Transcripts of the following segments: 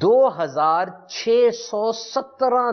2617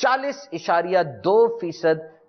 40.2%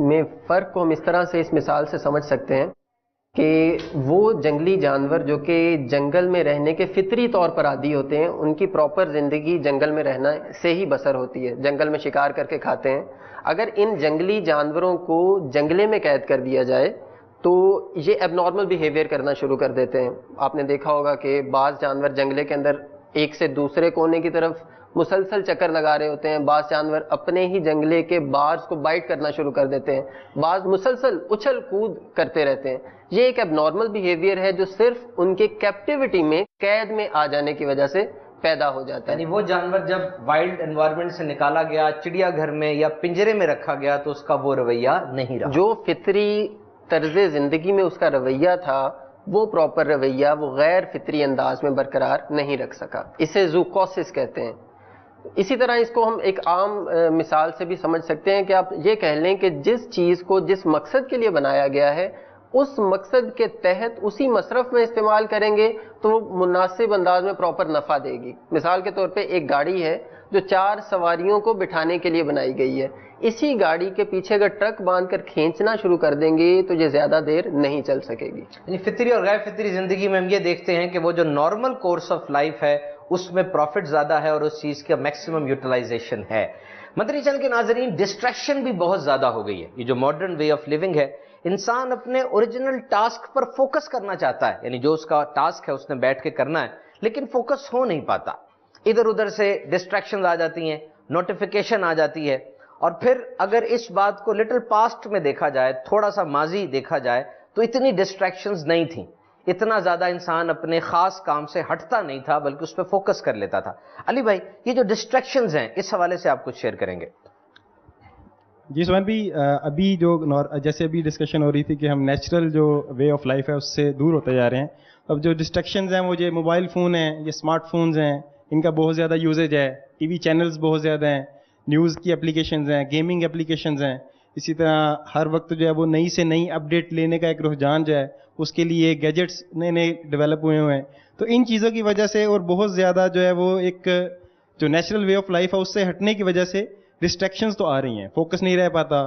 میں فرق کو ہم اس طرح سے اس مثال سے سمجھ سکتے ہیں کہ وہ جنگلی جانور جو کہ جنگل میں رہنے کے فطری طور پر عادی ہوتے ہیں، ان کی پراپر زندگی جنگل میں رہنا سے ہی بسر ہوتی ہے، جنگل میں شکار کر کے کھاتے ہیں. اگر ان جنگلی جانوروں کو جنگلے میں قید کر دیا جائے تو یہ اب نارمل بیہیویئر کرنا شروع کر دیتے ہیں. آپ نے دیکھا ہوگا کہ بعض جانور جنگلے کے اندر ایک سے دوسرے کونے کی طرف مسلسل چکر لگا رہے ہوتے ہیں، بعض جانور اپنے ہی جنگلے کے بارز کو بائٹ کرنا شروع کر دیتے ہیں، بعض مسلسل اچھل کود کرتے رہتے ہیں. یہ ایک اب نارمل بیہیویئر ہے جو صرف ان کے کیپٹیوٹی میں، قید میں آ جانے کی وجہ سے پیدا ہو جاتا ہے. یعنی وہ جانور جب وائلڈ انوائرمنٹ سے نکالا گیا، چڑیا گھر میں یا پنجرے میں رکھا گیا تو اس کا وہ رویہ نہیں رہا. جو فطری طرز زندگی میں اس کا رویہ تھا، وہ پراپر رویہ وہ غیر فطری انداز میں برقرار نہیں رکھ سکا. اسے زوکوسس کہتے ہیں. اسی طرح اس کو ہم ایک عام مثال سے بھی سمجھ سکتے ہیں کہ آپ یہ کہہ لیں کہ جس چیز کو جس مقصد کے لیے بنایا گیا ہے، اس مقصد کے تحت اسی مصرف میں استعمال کریں گے تو وہ مناسب انداز میں پراپر نفع دے گی. مثال کے طور پہ ایک گاڑی ہے جو 4 سواریوں کو بٹھانے کے لیے بنائی گئی ہے، اسی گاڑی کے پیچھے اگر ٹرک باندھ کر کھینچنا شروع کر دیں گے تو یہ زیادہ دیر نہیں چل سکے گی. یعنی فطری اور غیر فطری زندگی میں ہم یہ دیکھتے ہیں کہ وہ جو نارمل کورس آف لائف ہے اس میں پروفٹ زیادہ ہے اور اس چیز کا میکسیمم یوٹیلائزیشن ہے. مدنی چینل کے ناظرین، ڈسٹریکشن بھی بہت زیادہ ہو گئی ہے. یہ جو ماڈرن وے آف لیونگ ہے، انسان اپنے اوریجنل ٹاسک پر فوکس کرنا چاہتا ہے، یعنی جو اس کا ٹاسک ہے اس نے بیٹھ کے کرنا ہے، لیکن فوکس ہو نہیں پاتا. ادھر ادھر سے ڈسٹریکشنز آ جاتی ہیں، نوٹیفیکیشن آ جاتی ہے. اور پھر اگر اس بات کو لٹل پاسٹ میں دیکھا جائے، تھوڑا سا ماضی دیکھا جائے، تو اتنی ڈسٹریکشنز نہیں تھیں، اتنا زیادہ انسان اپنے خاص کام سے ہٹتا نہیں تھا بلکہ اس پہ فوکس کر لیتا تھا. علی بھائی، یہ جو ڈسٹریکشنز ہیں اس حوالے سے آپ کچھ شیئر کریں گے؟ جی سہیل بھی، ابھی جو جیسے ابھی ڈسکشن ہو رہی تھی کہ ہم نیچرل جو وے آف لائف ہے اس سے دور ہوتے جا رہے ہیں. اب جو ڈسٹریکشنز ہیں وہ یہ موبائل فون ہیں، یہ اسمارٹ فونز ہیں، ان کا بہت زیادہ یوزیج ہے. ٹی وی چینلز بہت زیادہ ہیں، نیوز کی اپلیکیشنز ہیں، گیمنگ اپلیکیشنز ہیں. اسی طرح ہر وقت جو ہے وہ نئی سے نئی اپڈیٹ لینے کا ایک رجحان جو ہے، اس کے لیے گیجٹس نئے نئے ڈیولپ ہوئے ہیں. تو ان چیزوں کی وجہ سے اور بہت زیادہ جو ہے وہ ایک جو نیچرل وے آف لائف ہے اس سے ہٹنے کی وجہ سے ڈسٹریکشنز تو آ رہی ہیں. فوکس نہیں رہ پاتا،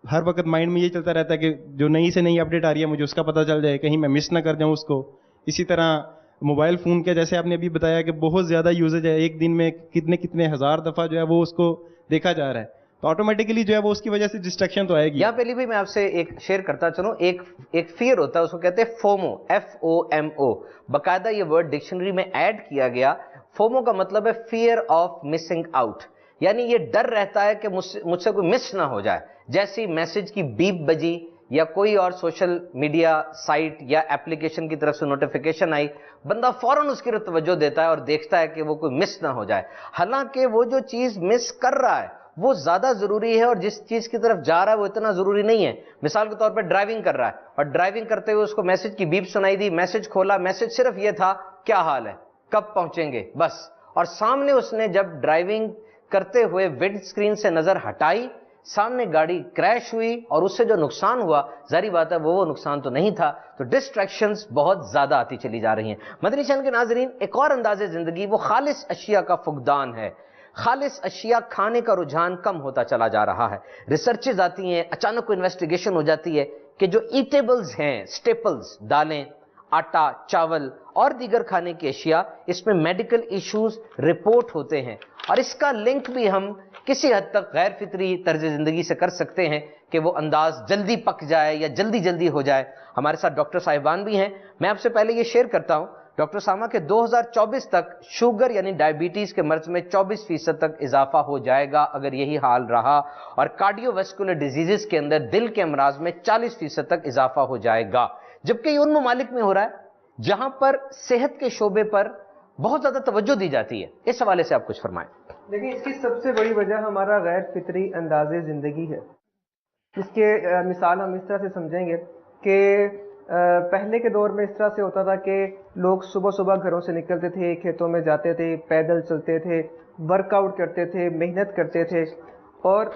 ہر وقت مائنڈ میں یہ چلتا رہتا ہے کہ جو نئی سے نئی اپڈیٹ آ رہی ہے مجھے اس کا پتہ چل جائے، کہیں میں مس نہ کر جاؤں اس کو. اسی طرح موبائل فون کے جیسے آپ نے ابھی بتایا کہ بہت زیادہ یوزیج ہے، ایک دن میں کتنے ہزار دفعہ جو ہے وہ اس کو دیکھا جا رہا ہے، تو آٹومیٹکلی جو ہے وہ اس کی وجہ سے ڈسٹریکشن تو آئے گی. یہاں پہلی بھی میں آپ سے ایک شیئر کرتا چلوں. ایک فیئر ہوتا ہے، اس کو کہتے ہیں فومو، FOMO. باقاعدہ یہ ورڈ ڈکشنری میں ایڈ کیا گیا. فومو کا مطلب ہے فیئر آف مسنگ آؤٹ، یعنی یہ ڈر رہتا ہے کہ مجھ سے کوئی مس نہ ہو جائے. جیسی میسج کی بیپ بجی یا کوئی اور سوشل میڈیا سائٹ یا اپلیکیشن کی طرف سے نوٹیفیکیشن آئی، بندہ فوراً اس کی طرف توجہ دیتا ہے اور دیکھتا ہے کہ وہ کوئی مس نہ ہو جائے. حالانکہ وہ جو چیز مس کر رہا ہے وہ زیادہ ضروری ہے اور جس چیز کی طرف جا رہا ہے وہ اتنا ضروری نہیں ہے. مثال کے طور پر ڈرائیونگ کر رہا ہے اور ڈرائیونگ کرتے ہوئے اس کو میسج کی بیپ سنائی دی، میسج کھولا، میسج صرف یہ تھا کیا حال ہے، کب پہنچیں گے، بس. اور سامنے اس نے جب ڈرائیونگ کرتے ہوئے ونڈ سکرین سے نظر ہٹائی، سامنے گاڑی کریش ہوئی اور اس سے جو نقصان ہوا، ظاہری بات ہے وہ نقصان تو نہیں تھا. تو ڈسٹریکشنز بہت زیادہ آتی چلی جا رہی ہیں. مدنی چینل کے ناظرین، ایک اور انداز زندگی وہ خالص اشیاء کا فقدان ہے. خالص اشیاء کھانے کا رجحان کم ہوتا چلا جا رہا ہے. ریسرچز آتی ہیں، اچانک کوئی انویسٹیگیشن ہو جاتی ہے کہ جو ایٹیبلز ہیں، سٹیپلز، دالیں، آٹا، چاول اور دیگر کھانے کی اشیاء، اس میں میڈیکل ایشوز رپورٹ ہوتے ہیں. اور اس کا لنک بھی ہم کسی حد تک غیر فطری طرز زندگی سے کر سکتے ہیں کہ وہ انداز جلدی پک جائے یا جلدی ہو جائے. ہمارے ساتھ ڈاکٹر صاحبان بھی ہیں. میں آپ سے پہلے یہ شیئر کرتا ہوں ڈاکٹر سامہ کہ 2024 تک شوگر یعنی ڈائبٹیز کے مرض میں 24% تک اضافہ ہو جائے گا اگر یہی حال رہا، اور کارڈیو ویسکولر ڈیزیزز کے اندر دل کے امراض میں 40% تک اضافہ ہو جائے گا. جبکہ یہ ان ممالک میں ہو رہا ہے جہاں پر صحت کے شعبے پر بہت زیادہ توجہ دی جاتی ہے. اس حوالے سے آپ کچھ فرمائیں. لیکن اس کی سب سے بڑی وجہ ہمارا غیر فطری انداز زندگی ہے. اس کے مثال ہم اس طرح سے سمجھیں گے کہ پہلے کے دور میں اس طرح سے ہوتا تھا کہ لوگ صبح گھروں سے نکلتے تھے، کھیتوں میں جاتے تھے، پیدل چلتے تھے، ورک آؤٹ کرتے تھے، محنت کرتے تھے. اور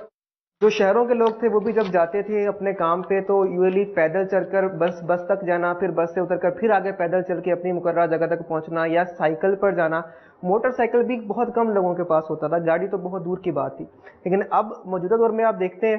جو شہروں کے لوگ تھے وہ بھی جب جاتے تھے اپنے کام پہ تو یوزلی پیدل چل کر بس تک جانا، پھر بس سے اتر کر پھر آگے پیدل چل کے اپنی مقررہ جگہ تک پہنچنا، یا سائیکل پر جانا. موٹر سائیکل بھی بہت کم لوگوں کے پاس ہوتا تھا، گاڑی تو بہت دور کی بات تھی. لیکن اب موجودہ دور میں آپ دیکھتے ہیں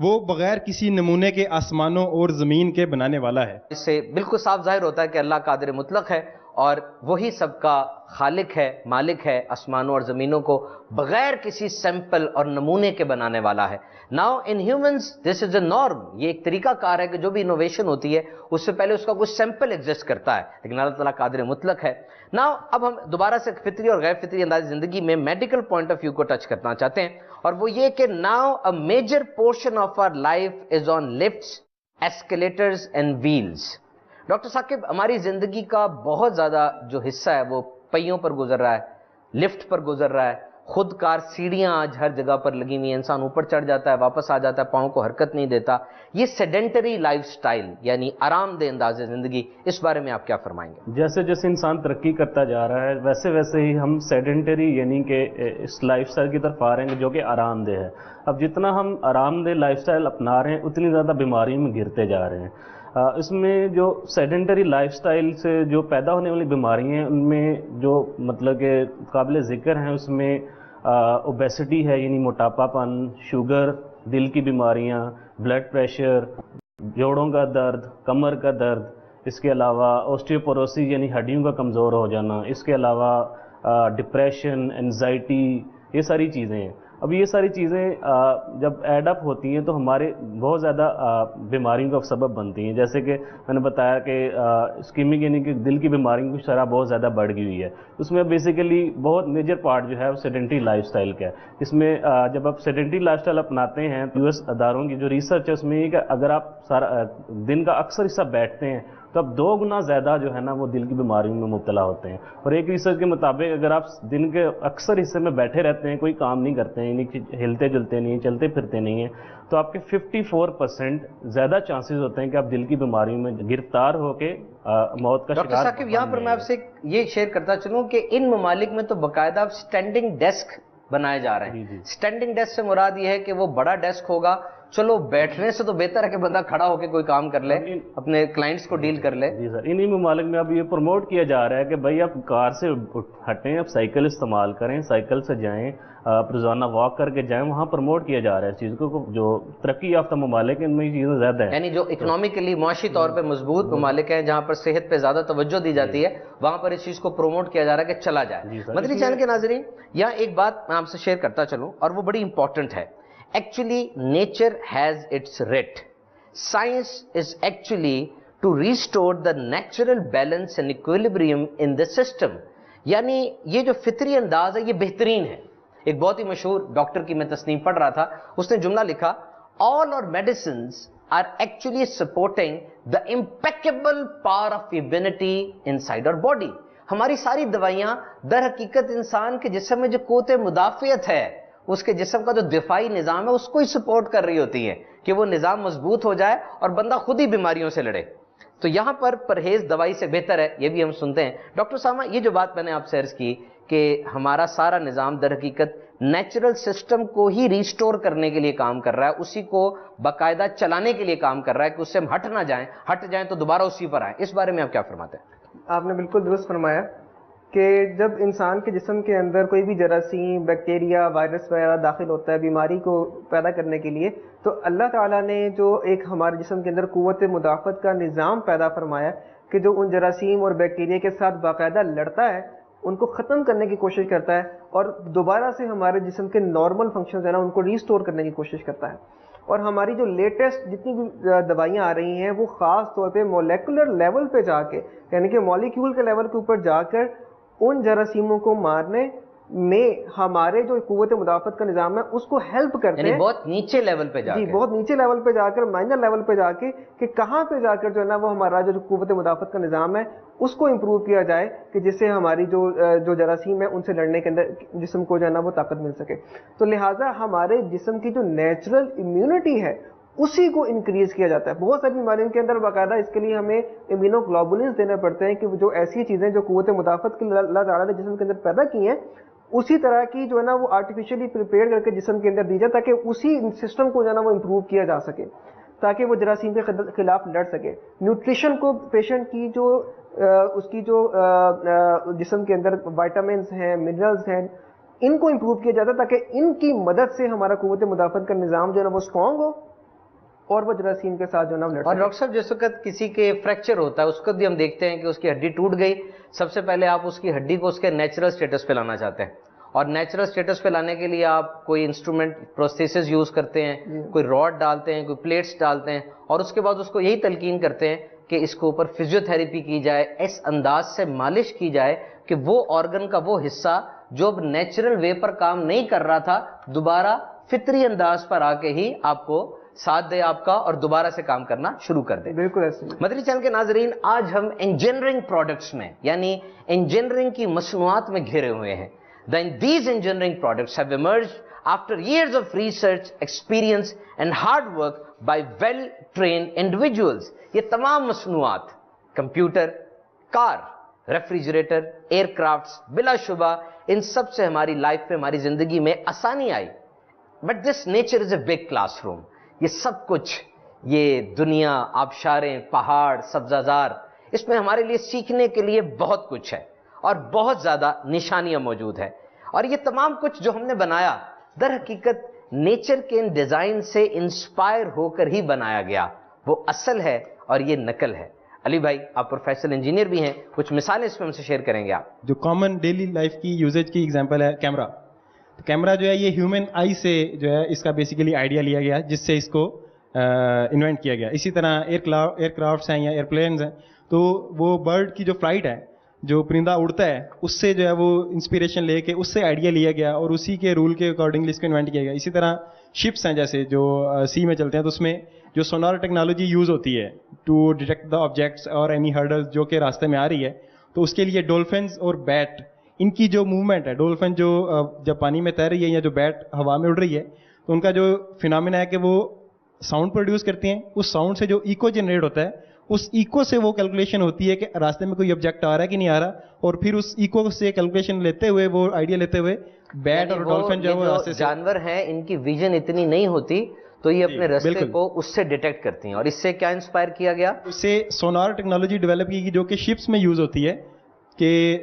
وہ بغیر کسی نمونے کے آسمانوں اور زمین کے بنانے والا ہے. اس سے بالکل صاف ظاہر ہوتا ہے کہ اللہ قادر مطلق ہے اور وہی سب کا خالق ہے، مالک ہے، آسمانوں اور زمینوں کو بغیر کسی سیمپل اور نمونے کے بنانے والا ہے. Now in humans this is a norm, یہ ایک طریقہ کار ہے کہ جو بھی انوویشن ہوتی ہے اس سے پہلے اس کا کوئی سیمپل ایگزسٹ کرتا ہے، لیکن اللہ تعالیٰ قادر مطلق ہے. ناؤ اب ہم دوبارہ سے فطری اور غیر فطری انداز زندگی میں میڈیکل پوائنٹ آف ویو کو ٹچ کرنا چاہتے ہیں، اور وہ یہ کہ now a major portion of our life is on lifts, escalators and wheels. Doctor Saqib, ہماری زندگی کا بہت زیادہ جو حصہ ہے وہ پہیوں پر گزر رہا ہے، لفٹ پر گزر رہا ہے، خود کار سیڑھیاں آج ہر جگہ پر لگی ہوئی ہیں، انسان اوپر چڑھ جاتا ہے واپس آ جاتا ہے، پاؤں کو حرکت نہیں دیتا. یہ سیڈنٹری لائف سٹائل یعنی آرام دہ انداز زندگی، اس بارے میں آپ کیا فرمائیں گے؟ جیسے جیسے انسان ترقی کرتا جا رہا ہے ویسے ویسے ہی ہم سیڈنٹری یعنی کہ اس لائف سٹائل کی طرف آ رہے ہیں جو کہ آرام دہ ہے. اب جتنا ہم آرام دہ لائف سٹائل اپنا رہے ہیں اتنی زیادہ بیماریوں میں گرتے جا رہے ہیں. اس میں جو سیڈنٹری لائف سٹائل سے جو پیدا ہونے والی بیماریاں ہیں ان میں جو مطلب کہ قابل ذکر ہیں اس میں اوبیسٹی ہے یعنی موٹاپا پن، شوگر، دل کی بیماریاں، بلڈ پریشر، جوڑوں کا درد، کمر کا درد، اس کے علاوہ اوسٹیوپوروسس یعنی ہڈیوں کا کمزور ہو جانا، اس کے علاوہ ڈپریشن، انزائٹی، یہ ساری چیزیں ہیں. اب یہ ساری چیزیں جب ایڈ اپ ہوتی ہیں تو ہمارے بہت زیادہ بیماریوں کا سبب بنتی ہیں. جیسے کہ میں نے بتایا کہ اسکیمک یعنی کہ دل کی بیماریوں کی شرح بہت زیادہ بڑھ گئی ہوئی ہے. اس میں بیسیکلی بہت میجر پارٹ جو ہے وہ سیڈنٹری لائف سٹائل کا ہے. اس میں جب آپ سیڈنٹری لائف سٹائل اپناتے ہیں تو US اداروں کی جو ریسرچ ہے اس میں یہ کہ اگر آپ سارا دن کا اکثر حصہ بیٹھتے ہیں تو اب 2 گنا زیادہ جو ہے نا وہ دل کی بیماریوں میں مبتلا ہوتے ہیں. اور ایک ریسرچ کے مطابق اگر آپ دن کے اکثر حصے میں بیٹھے رہتے ہیں، کوئی کام نہیں کرتے ہیں، یعنی ہلتے جلتے نہیں ہیں، چلتے پھرتے نہیں ہیں، تو آپ کے 54% زیادہ چانسز ہوتے ہیں کہ آپ دل کی بیماریوں میں گرفتار ہو کے موت کا شکار. ڈاکٹر ثاقب، یہاں پر میں آپ سے یہ شیئر کرتا چلوں کہ ان ممالک میں تو باقاعدہ اسٹینڈنگ ڈیسک بنائے جا رہے ہیں. اسٹینڈنگ ڈیسک سے مراد یہ ہے کہ وہ بڑا ڈیسک ہوگا. چلو بیٹھنے سے تو بہتر ہے کہ بندہ کھڑا ہو کے کوئی کام کر لے، اپنے کلائنٹس کو ڈیل کر لے. جی سر، انہی ممالک میں اب یہ پروموٹ کیا جا رہا ہے کہ بھائی آپ کار سے ہٹیں، آپ سائیکل استعمال کریں، سائیکل سے جائیں، آپ روزانہ واک کر کے جائیں. وہاں پروموٹ کیا جا رہا ہے اس چیز کو. جو ترقی یافتہ ممالک ہیں ان میں یہ چیزیں زیادہ ہیں، یعنی جو اکنامکلی معاشی طور پہ مضبوط ممالک ہیں جہاں پر صحت پہ زیادہ توجہ دی جاتی ہے وہاں پر اس چیز کو پروموٹ کیا جا رہا ہے کہ چلا جائے. مدنی چینل کے ناظرین، یہاں ایک بات میں آپ سے شیئر کرتا چلوں اور وہ بڑی امپورٹنٹ ہے. Actually, nature has its writ. Science is actually to restore the natural balance and equilibrium in the system. یعنی یہ جو فطری انداز ہے یہ بہترین ہے. ایک بہت ہی مشہور ڈاکٹر کی میں تصنیف پڑھ رہا تھا، اس نے جملہ لکھا: all our medicines are actually supporting the impeccable power of immunity inside our body. ہماری ساری دوائیاں در حقیقت انسان کے جسم میں جو قوت مدافعت ہے، اس کے جسم کا جو دفاعی نظام ہے اس کو ہی سپورٹ کر رہی ہوتی ہیں کہ وہ نظام مضبوط ہو جائے اور بندہ خود ہی بیماریوں سے لڑے. تو یہاں پر پرہیز دوائی سے بہتر ہے، یہ بھی ہم سنتے ہیں. ڈاکٹر سامہ، یہ جو بات میں نے آپ سے عرض کی کہ ہمارا سارا نظام در حقیقت نیچرل سسٹم کو ہی ریسٹور کرنے کے لیے کام کر رہا ہے، اسی کو باقاعدہ چلانے کے لیے کام کر رہا ہے کہ اس سے ہم ہٹ جائیں تو دوبارہ اسی پر آئیں. اس بارے میں آپ کیا فرماتے ہیں؟ آپ نے بالکل درست فرمایا کہ جب انسان کے جسم کے اندر کوئی بھی جراثیم، بیکٹیریا، وائرس وغیرہ داخل ہوتا ہے بیماری کو پیدا کرنے کے لیے، تو اللہ تعالیٰ نے جو ایک ہمارے جسم کے اندر قوت مدافعت کا نظام پیدا فرمایا کہ جو ان جراثیم اور بیکٹیریا کے ساتھ باقاعدہ لڑتا ہے، ان کو ختم کرنے کی کوشش کرتا ہے اور دوبارہ سے ہمارے جسم کے نارمل فنکشنز ہیں نا ان کو ریسٹور کرنے کی کوشش کرتا ہے. اور ہماری جو لیٹسٹ جتنی بھی دوائیاں آ رہی ہیں وہ خاص طور پہ مولیکولر لیول پہ جا کے، یعنی کہ مالیکیول کے لیول کے اوپر جا کر ان جراثیموں کو مارنے میں ہمارے جو قوت مدافعت کا نظام ہے اس کو ہیلپ کرتے ہیں. یعنی بہت نیچے لیول پہ جا کے، جی بہت نیچے لیول پہ جا کر، مائنر لیول پہ جا کے، کہ کہاں پہ جا کر جو ہے نا وہ ہمارا جو قوت مدافعت کا نظام ہے اس کو امپروو کیا جائے کہ جس سے ہماری جو جراثیم ہے ان سے لڑنے کے اندر جسم کو جو ہے نا وہ طاقت مل سکے. تو لہٰذا ہمارے جسم کی جو نیچرل امیونٹی ہے اسی کو انکریز کیا جاتا ہے. بہت ساری بیماریوں کے اندر باقاعدہ اس کے لیے ہمیں امیونو گلوبولنز دینے پڑتے ہیں کہ جو ایسی چیزیں جو قوت مدافعت کے اللہ تعالیٰ نے جسم کے اندر پیدا کی ہیں اسی طرح کی جو ہے نا وہ آرٹیفیشلی پریپیئر کر کے جسم کے اندر دی جائے تاکہ اسی سسٹم کو جو ہے نا وہ امپروو کیا جا سکے، تاکہ وہ جراثیم کے خلاف لڑ سکے. نیوٹریشن کو پیشنٹ کی جو اس کی جو جسم کے اندر وائٹامنس ہیں، منرلز ہیں، ان کو امپروو کیا جاتا ہے تاکہ ان کی مدد سے ہمارا قوت مدافعت کا نظام جو ہے نا وہ اسٹرانگ ہو اور وہ جراثیم کے ساتھ جو نا اور ڈاکٹر صاحب جس وقت کسی کے فریکچر ہوتا ہے اس کو بھی ہم دیکھتے ہیں کہ اس کی ہڈی ٹوٹ گئی, سب سے پہلے آپ اس کی ہڈی کو اس کے نیچرل سٹیٹس پہ لانا چاہتے ہیں, اور نیچرل سٹیٹس پہ لانے کے لیے آپ کوئی انسٹرومنٹ پروسیسز یوز کرتے ہیں, کوئی راڈ ڈالتے ہیں, کوئی پلیٹس ڈالتے ہیں, اور اس کے بعد اس کو یہی تلقین کرتے ہیں کہ اس کے اوپر فزیو تھراپی کی جائے, اس انداز سے مالش کی جائے کہ وہ آرگن کا وہ حصہ جو اب نیچرل وے پر کام نہیں کر رہا تھا دوبارہ فطری انداز پر آ کے ہی آپ کو ساتھ دے آپ کا اور دوبارہ سے کام کرنا شروع کر دے. بالکل ایسے. مدنی چینل کے ناظرین, آج ہم انجینئرنگ پروڈکٹس میں یعنی انجینئرنگ کی مصنوعات میں گھرے ہوئے ہیں. These engineering products have emerged after years of research, experience and hard work by well-trained individuals. یہ تمام مصنوعات کمپیوٹر, کار, ریفریجریٹر, ایئر کرافٹس, بلا شبہ ان سب سے ہماری لائف پہ, ہماری زندگی میں آسانی آئی. But this nature is a big classroom. یہ سب کچھ, یہ دنیا, آبشاریں, پہاڑ, سبزہ، اس میں ہمارے لیے سیکھنے کے لیے بہت کچھ ہے اور بہت زیادہ نشانیاں موجود ہیں. اور یہ تمام کچھ جو ہم نے بنایا در حقیقت نیچر کے ان ڈیزائن سے انسپائر ہو کر ہی بنایا گیا. وہ اصل ہے اور یہ نقل ہے. علی بھائی, آپ پروفیشنل انجینئر بھی ہیں, کچھ مثالیں اس میں ہم سے شیئر کریں گے آپ. جو کامن ڈیلی لائف کی یوزیج کی ایگزامپل ہے کیمرہ. کیمرہ جو ہے یہ ہیومن آئی سے جو ہے اس کا بیسیکلی آئیڈیا لیا گیا جس سے اس کو انوینٹ کیا گیا. اسی طرح ایئر کرافٹس ہیں یا ایئرپلینز ہیں, تو وہ برڈ کی جو فلائٹ ہے, جو پرندہ اڑتا ہے, اس سے جو ہے وہ انسپریشن لے کے اس سے آئیڈیا لیا گیا اور اسی کے رول کے اکارڈنگلی اس کو انوینٹ کیا گیا. اسی طرح شپس ہیں جیسے جو سی میں چلتے ہیں, تو اس میں جو سونار ٹیکنالوجی یوز ہوتی ہے ٹو ڈیٹیکٹ دا آبجیکٹس اور اینی ہرڈلز جو کہ راستے میں آ رہی ہے, تو اس کے لیے ڈولفنز اور بیٹ, ان کی جو موومنٹ ہے, ڈولفن جو جب پانی میں تیر رہی ہے یا جو بیٹ ہوا میں اڑ رہی ہے, تو ان کا جو فینامنا ہے کہ وہ ساؤنڈ پروڈیوس کرتی ہیں. اس ساؤنڈ سے جو ایکو جنریٹ ہوتا ہے, اس ایکو سے وہ کیلکولیشن ہوتی ہے کہ راستے میں کوئی آبجیکٹ آ رہا ہے کہ نہیں آ رہا, اور پھر اس ایکو سے کیلکولیشن لیتے ہوئے, وہ آئیڈیا لیتے ہوئے بیٹ اور ڈولفن جو ہے وہ راستے سے, جانور ہیں ان کی ویژن اتنی نہیں ہوتی تو یہ اپنے راستے کو اس سے ڈیٹیکٹ کرتی ہیں. اور اس سے کیا انسپائر کیا گیا؟ اس سے سونار ٹیکنالوجی ڈیولپ کی گئی جو کہ شپس میں یوز ہوتی ہے کہ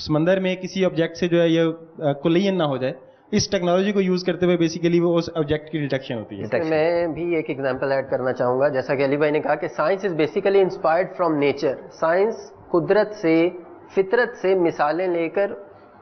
سمندر میں کسی آبجیکٹ سے جو ہے یہ کولیژن نہ ہو جائے. اس ٹیکنالوجی کو یوز کرتے ہوئے بیسیکلی وہ اس آبجیکٹ کی ڈیٹیکشن ہوتی ہے. میں بھی ایک ایگزامپل ایڈ کرنا چاہوں گا. جیسا کہ علی بھائی نے کہا کہ science is basically inspired from nature. Science قدرت سے, فطرت سے مثالیں لے کر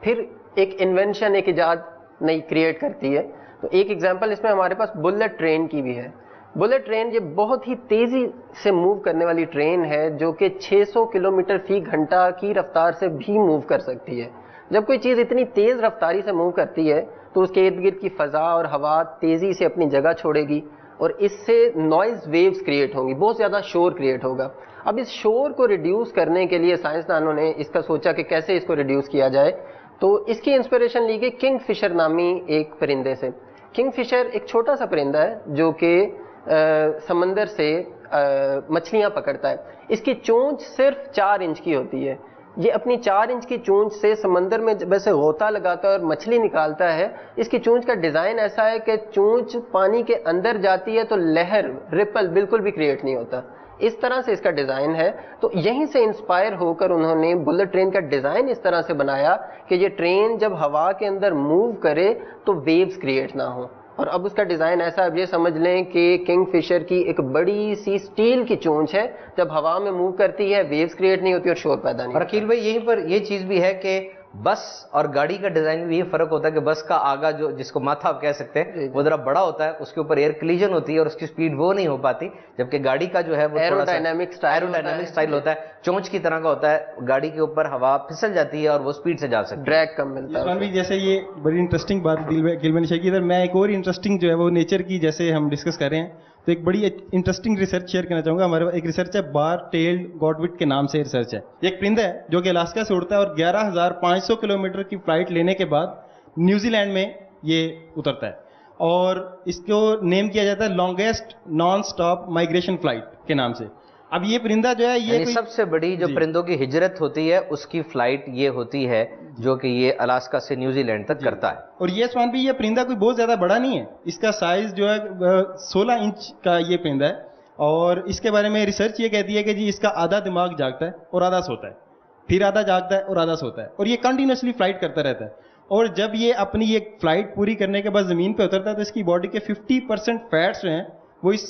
پھر ایک انوینشن, ایک ایجاد نئی کریٹ کرتی ہے. تو ایک ایگزامپل اس میں ہمارے پاس بلٹ ٹرین کی بھی ہے. بلٹ ٹرین یہ بہت ہی تیزی سے موو کرنے والی ٹرین ہے جو کہ 600 کلومیٹر فی گھنٹہ کی رفتار سے بھی موو کر سکتی ہے. جب کوئی چیز اتنی تیز رفتاری سے موو کرتی ہے تو اس کے ارد گرد کی فضا اور ہوا تیزی سے اپنی جگہ چھوڑے گی اور اس سے نوائز ویوز کریٹ ہوں گی, بہت زیادہ شور کریٹ ہوگا. اب اس شور کو ریڈیوس کرنے کے لیے سائنسدانوں نے اس کا سوچا کہ کیسے اس کو ریڈیوس کیا جائے. تو اس کی انسپریشن لی گئی کنگ فشر نامی ایک پرندے سے. کنگ فشر ایک چھوٹا سا پرندہ ہے جو کہ سمندر سے مچھلیاں پکڑتا ہے. اس کی چونچ صرف 4 انچ کی ہوتی ہے. یہ اپنی 4 انچ کی چونچ سے سمندر میں ویسے غوطہ لگاتا ہے اور مچھلی نکالتا ہے. اس کی چونچ کا ڈیزائن ایسا ہے کہ چونچ پانی کے اندر جاتی ہے تو لہر, رپل بالکل بھی کریٹ نہیں ہوتا. اس طرح سے اس کا ڈیزائن ہے. تو یہیں سے انسپائر ہو کر انہوں نے بلٹ ٹرین کا ڈیزائن اس طرح سے بنایا کہ یہ ٹرین جب ہوا کے اندر موو کرے تو ویوز کریٹ نہ ہوں. اور اب اس کا ڈیزائن ایسا, اب یہ سمجھ لیں کہ کنگ فشر کی ایک بڑی سی سٹیل کی چونچ ہے, جب ہوا میں موو کرتی ہے ویوز کریٹ نہیں ہوتی اور شور پیدا نہیں. اور عقیل بھائی یہیں پر یہ چیز بھی ہے کہ بس اور گاڑی کا ڈیزائن میں یہ فرق ہوتا ہے کہ بس کا آگا جو جس کو ماتھا آپ کہہ سکتے ہیں وہ ذرا بڑا ہوتا ہے, اس کے اوپر ایئر کلیجن ہوتی ہے اور اس کی سپیڈ وہ نہیں ہو پاتی, جبکہ گاڑی کا جو ہے وہ ایروڈائنامک سٹائل ہوتا ہے, چونچ کی طرح کا ہوتا ہے. گاڑی کے اوپر ہوا پھسل جاتی ہے اور وہ سپیڈ سے جا سکتی ہے, ڈریگ کم ملتا ہے. جیسے یہ بڑی انٹرسٹنگ بات گل میں نے شیئر کی. ادھر میں ایک اور انٹرسٹنگ جو ہے وہ نیچر کی جیسے ہم ڈسکس کر رہے ہیں, تو ایک بڑی انٹرسٹنگ ریسرچ شیئر کرنا چاہوں گا. ہمارے ایک ریسرچ ہے بار ٹیلڈ گاڈوٹ کے نام سے ریسرچ ہے. ایک پرندہ ہے جو کہ الاسکا سے اڑتا ہے اور 11,500 کلومیٹر کی فلائٹ لینے کے بعد نیوزی لینڈ میں یہ اترتا ہے, اور اس کو نیم کیا جاتا ہے longest naan stop migration flight کے نام سے. اب یہ پرندہ جو ہے یہ سب سے بڑی جو پرندوں کی ہجرت ہوتی ہے اس کی فلائٹ یہ ہوتی ہے جو کہ یہ الاسکا سے نیوزی لینڈ تک کرتا ہے. اور یہ سوان بھی, یہ پرندہ کوئی بہت زیادہ بڑا نہیں ہے. اس کا سائز جو ہے 16 انچ کا یہ پرندہ ہے, اور اس کے بارے میں ریسرچ یہ کہتی ہے کہ جی اس کا آدھا دماغ جاگتا ہے اور آدھا سوتا ہے, پھر آدھا جاگتا ہے اور آدھا سوتا ہے, اور یہ کنٹینیوسلی فلائٹ کرتا رہتا ہے. اور جب یہ اپنی یہ فلائٹ پوری کرنے کے بعد زمین پہ اترتا ہے تو اس کی باڈی کے 50% فیٹس جو ہیں وہ اس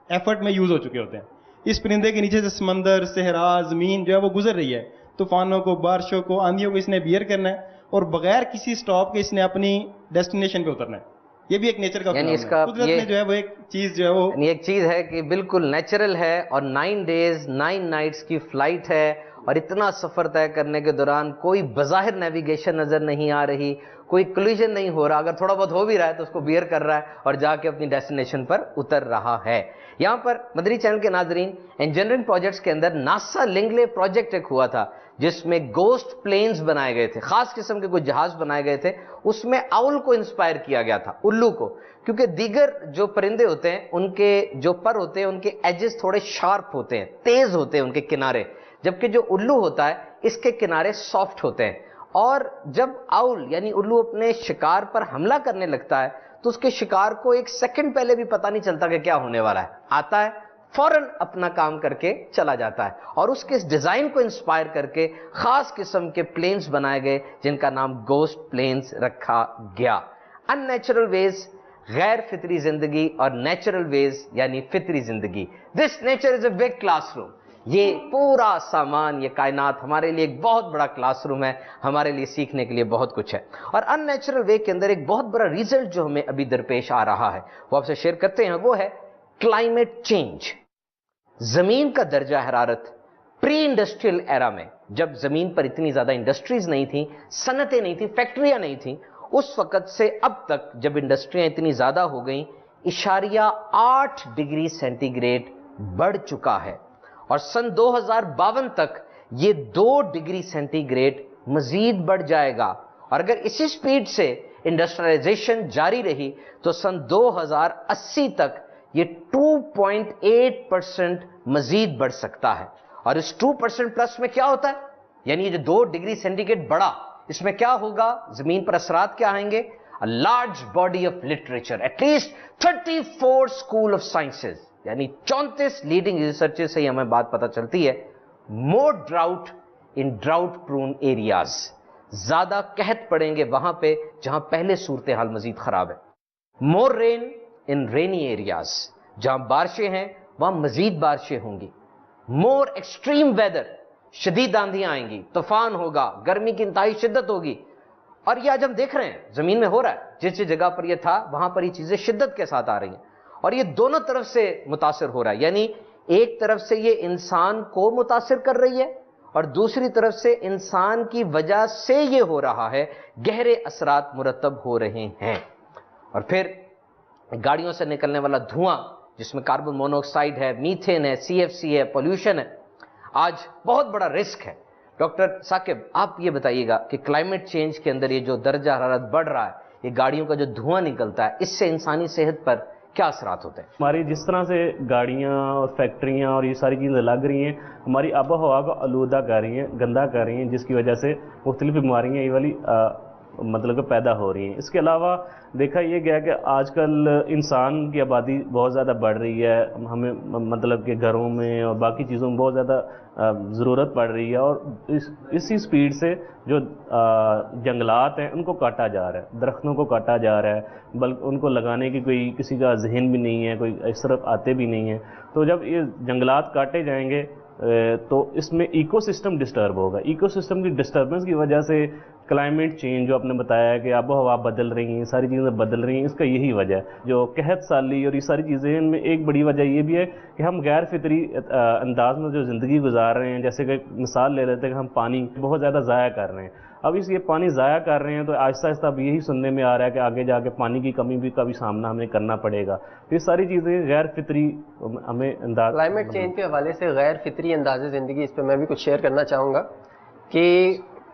ایفرٹ میں یوز ہو چکے ہوتے ہیں. اس پرندے کے نیچے سے سمندر، صحرا، زمین جو ہے وہ گزر رہی ہے. طوفانوں کو، بارشوں کو، آندھیوں کو اس نے بیئر کرنا ہے اور بغیر کسی سٹاپ کے اس نے اپنی ڈیسٹینیشن پہ اترنا ہے. یہ بھی ایک نیچر کا یعنی فنامنا ہے. قدرت نے جو ہے وہ ایک چیز جو ہے وہ ایک چیز ہے کہ بالکل نیچرل ہے اور 9 days 9 nights کی فلائٹ ہے اور اتنا سفر طے کرنے کے دوران کوئی بظاہر نیویگیشن نظر نہیں آ رہی، کوئی کلیژن نہیں ہو رہا. اگر تھوڑا بہت ہو بھی رہا ہے تو اس کو بیئر کر رہا ہے اور جا کے اپنی ڈیسٹینیشن پر اتر رہا ہے. یہاں پر مدری چینل کے ناظرین، انجینئرنگ پروجیکٹس کے اندر ناسا لنگلے پروجیکٹ ایک ہوا تھا جس میں گوسٹ پلینز بنائے گئے تھے، خاص قسم کے کوئی جہاز بنائے گئے تھے. اس میں اول کو انسپائر کیا گیا تھا، الو کو، کیونکہ دیگر جو پرندے ہوتے ہیں ان کے جو پر ہوتے ہیں ان کے ایجز تھوڑے شارپ ہوتے ہیں، تیز ہوتے ہیں ان کے کنارے، جبکہ جو الو ہوتا ہے اس کے کنارے سافٹ ہوتے ہیں. اور جب اول یعنی الو اپنے شکار پر حملہ کرنے لگتا ہے تو اس کے شکار کو ایک سیکنڈ پہلے بھی پتہ نہیں چلتا کہ کیا ہونے والا ہے. آتا ہے فوراً اپنا کام کر کے چلا جاتا ہے. اور اس کے اس ڈیزائن کو انسپائر کر کے خاص قسم کے پلینز بنائے گئے جن کا نام گوسٹ پلینز رکھا گیا. ان نیچرل ویز غیر فطری زندگی اور نیچرل ویز یعنی فطری زندگی. دس nature is a big classroom. یہ پورا سامان، یہ کائنات ہمارے لیے ایک بہت بڑا کلاس روم ہے، ہمارے لیے سیکھنے کے لیے بہت کچھ ہے. اور ان نیچرل وے کے اندر ایک بہت بڑا ریزلٹ جو ہمیں ابھی درپیش آ رہا ہے وہ آپ سے شیئر کرتے ہیں، وہ ہے کلائمیٹ چینج. زمین کا درجہ حرارت پری انڈسٹریل ایرا میں، جب زمین پر اتنی زیادہ انڈسٹریز نہیں تھیں، صنعتیں نہیں تھیں، فیکٹریاں نہیں تھیں، اس وقت سے اب تک جب انڈسٹریاں اتنی زیادہ ہو گئیں، 8 ڈگری سینٹی گریڈ بڑھ چکا ہے. اور سن 2052 تک یہ 2 ڈگری سینٹی گریڈ مزید بڑھ جائے گا. اور اگر اسی سپیڈ سے انڈسٹریلائزیشن جاری رہی تو سن 2080 تک یہ 2.8% مزید بڑھ سکتا ہے. اور اس 2% پلس میں کیا ہوتا ہے، یعنی یہ جو 2 ڈگری سینٹی گریڈ بڑھا، اس میں کیا ہوگا، زمین پر اثرات کیا آئیں گے؟ A large body of literature, at least 34 school of sciences, یعنی 34 لیڈنگ ریسرچر سے ہی ہمیں بات پتہ چلتی ہے. more drought in drought prone areas, زیادہ قحط پڑیں گے وہاں پہ جہاں پہلے صورتحال مزید خراب ہے. more rain in rainy areas, جہاں بارشیں ہیں وہاں مزید بارشیں ہوں گی. more extreme weather, شدید آندھیاں آئیں گی، طوفان ہوگا، گرمی کی انتہائی شدت ہوگی. اور یہ آج ہم دیکھ رہے ہیں زمین میں ہو رہا ہے، جس جگہ پر یہ تھا وہاں پر یہ چیزیں شدت کے ساتھ آ رہی ہیں. اور یہ دونوں طرف سے متاثر ہو رہا ہے، یعنی ایک طرف سے یہ انسان کو متاثر کر رہی ہے اور دوسری طرف سے انسان کی وجہ سے یہ ہو رہا ہے، گہرے اثرات مرتب ہو رہے ہیں. اور پھر گاڑیوں سے نکلنے والا دھواں جس میں کاربن مونوکسائڈ ہے، میتھین ہے، CFC ہے، پولوشن ہے، آج بہت بڑا رسک ہے. ڈاکٹر ثاقب آپ یہ بتائیے گا کہ کلائمیٹ چینج کے اندر یہ جو درجہ حرارت بڑھ رہا ہے، یہ گاڑیوں کا جو دھواں نکلتا ہے، اس سے انسانی صحت پر کیا اثرات ہوتے ہیں؟ ہماری جس طرح سے گاڑیاں اور فیکٹریاں اور یہ ساری چیزیں لگ رہی ہیں، ہماری آب و ہوا کو آلودہ کر رہی ہیں، گندا کر رہی ہیں، جس کی وجہ سے مختلف بیماریاں یہ والی مطلب کہ پیدا ہو رہی ہیں. اس کے علاوہ دیکھا یہ گیا کہ آج کل انسان کی آبادی بہت زیادہ بڑھ رہی ہے، ہمیں مطلب کہ گھروں میں اور باقی چیزوں میں بہت زیادہ ضرورت پڑ رہی ہے. اور اسی سپیڈ سے جو جنگلات ہیں ان کو کاٹا جا رہا ہے، درختوں کو کاٹا جا رہا ہے، بلکہ ان کو لگانے کی کوئی کسی کا ذہن بھی نہیں ہے، کوئی اس طرف آتے بھی نہیں ہیں. تو جب یہ جنگلات کاٹے جائیں گے تو اس میں ایکو سسٹم ڈسٹرب ہوگا. ایکو سسٹم کی ڈسٹربنس کی وجہ سے کلائمیٹ چینج جو آپ نے بتایا ہے کہ آب و ہوا بدل رہی ہیں، ساری چیزیں بدل رہی ہیں، اس کا یہی وجہ ہے. جو قحط سالی اور یہ ساری چیزیں ان میں ایک بڑی وجہ یہ بھی ہے کہ ہم غیر فطری انداز میں جو زندگی گزار رہے ہیں. جیسے کہ مثال لے لیتے ہیں کہ ہم پانی بہت زیادہ ضائع کر رہے ہیں. اب اس یہ پانی ضائع کر رہے ہیں تو آہستہ آہستہ اب یہی سننے میں آ رہا ہے کہ آگے جا کے پانی کی کمی بھی کا بھی سامنا ہمیں کرنا پڑے گا. یہ ساری چیزیں غیر فطری ہمیں انداز. کلائمیٹ چینج کے حوالے سے غیر فطری انداز زندگی، اس پہ میں بھی کچھ شیئر کرنا چاہوں گا کہ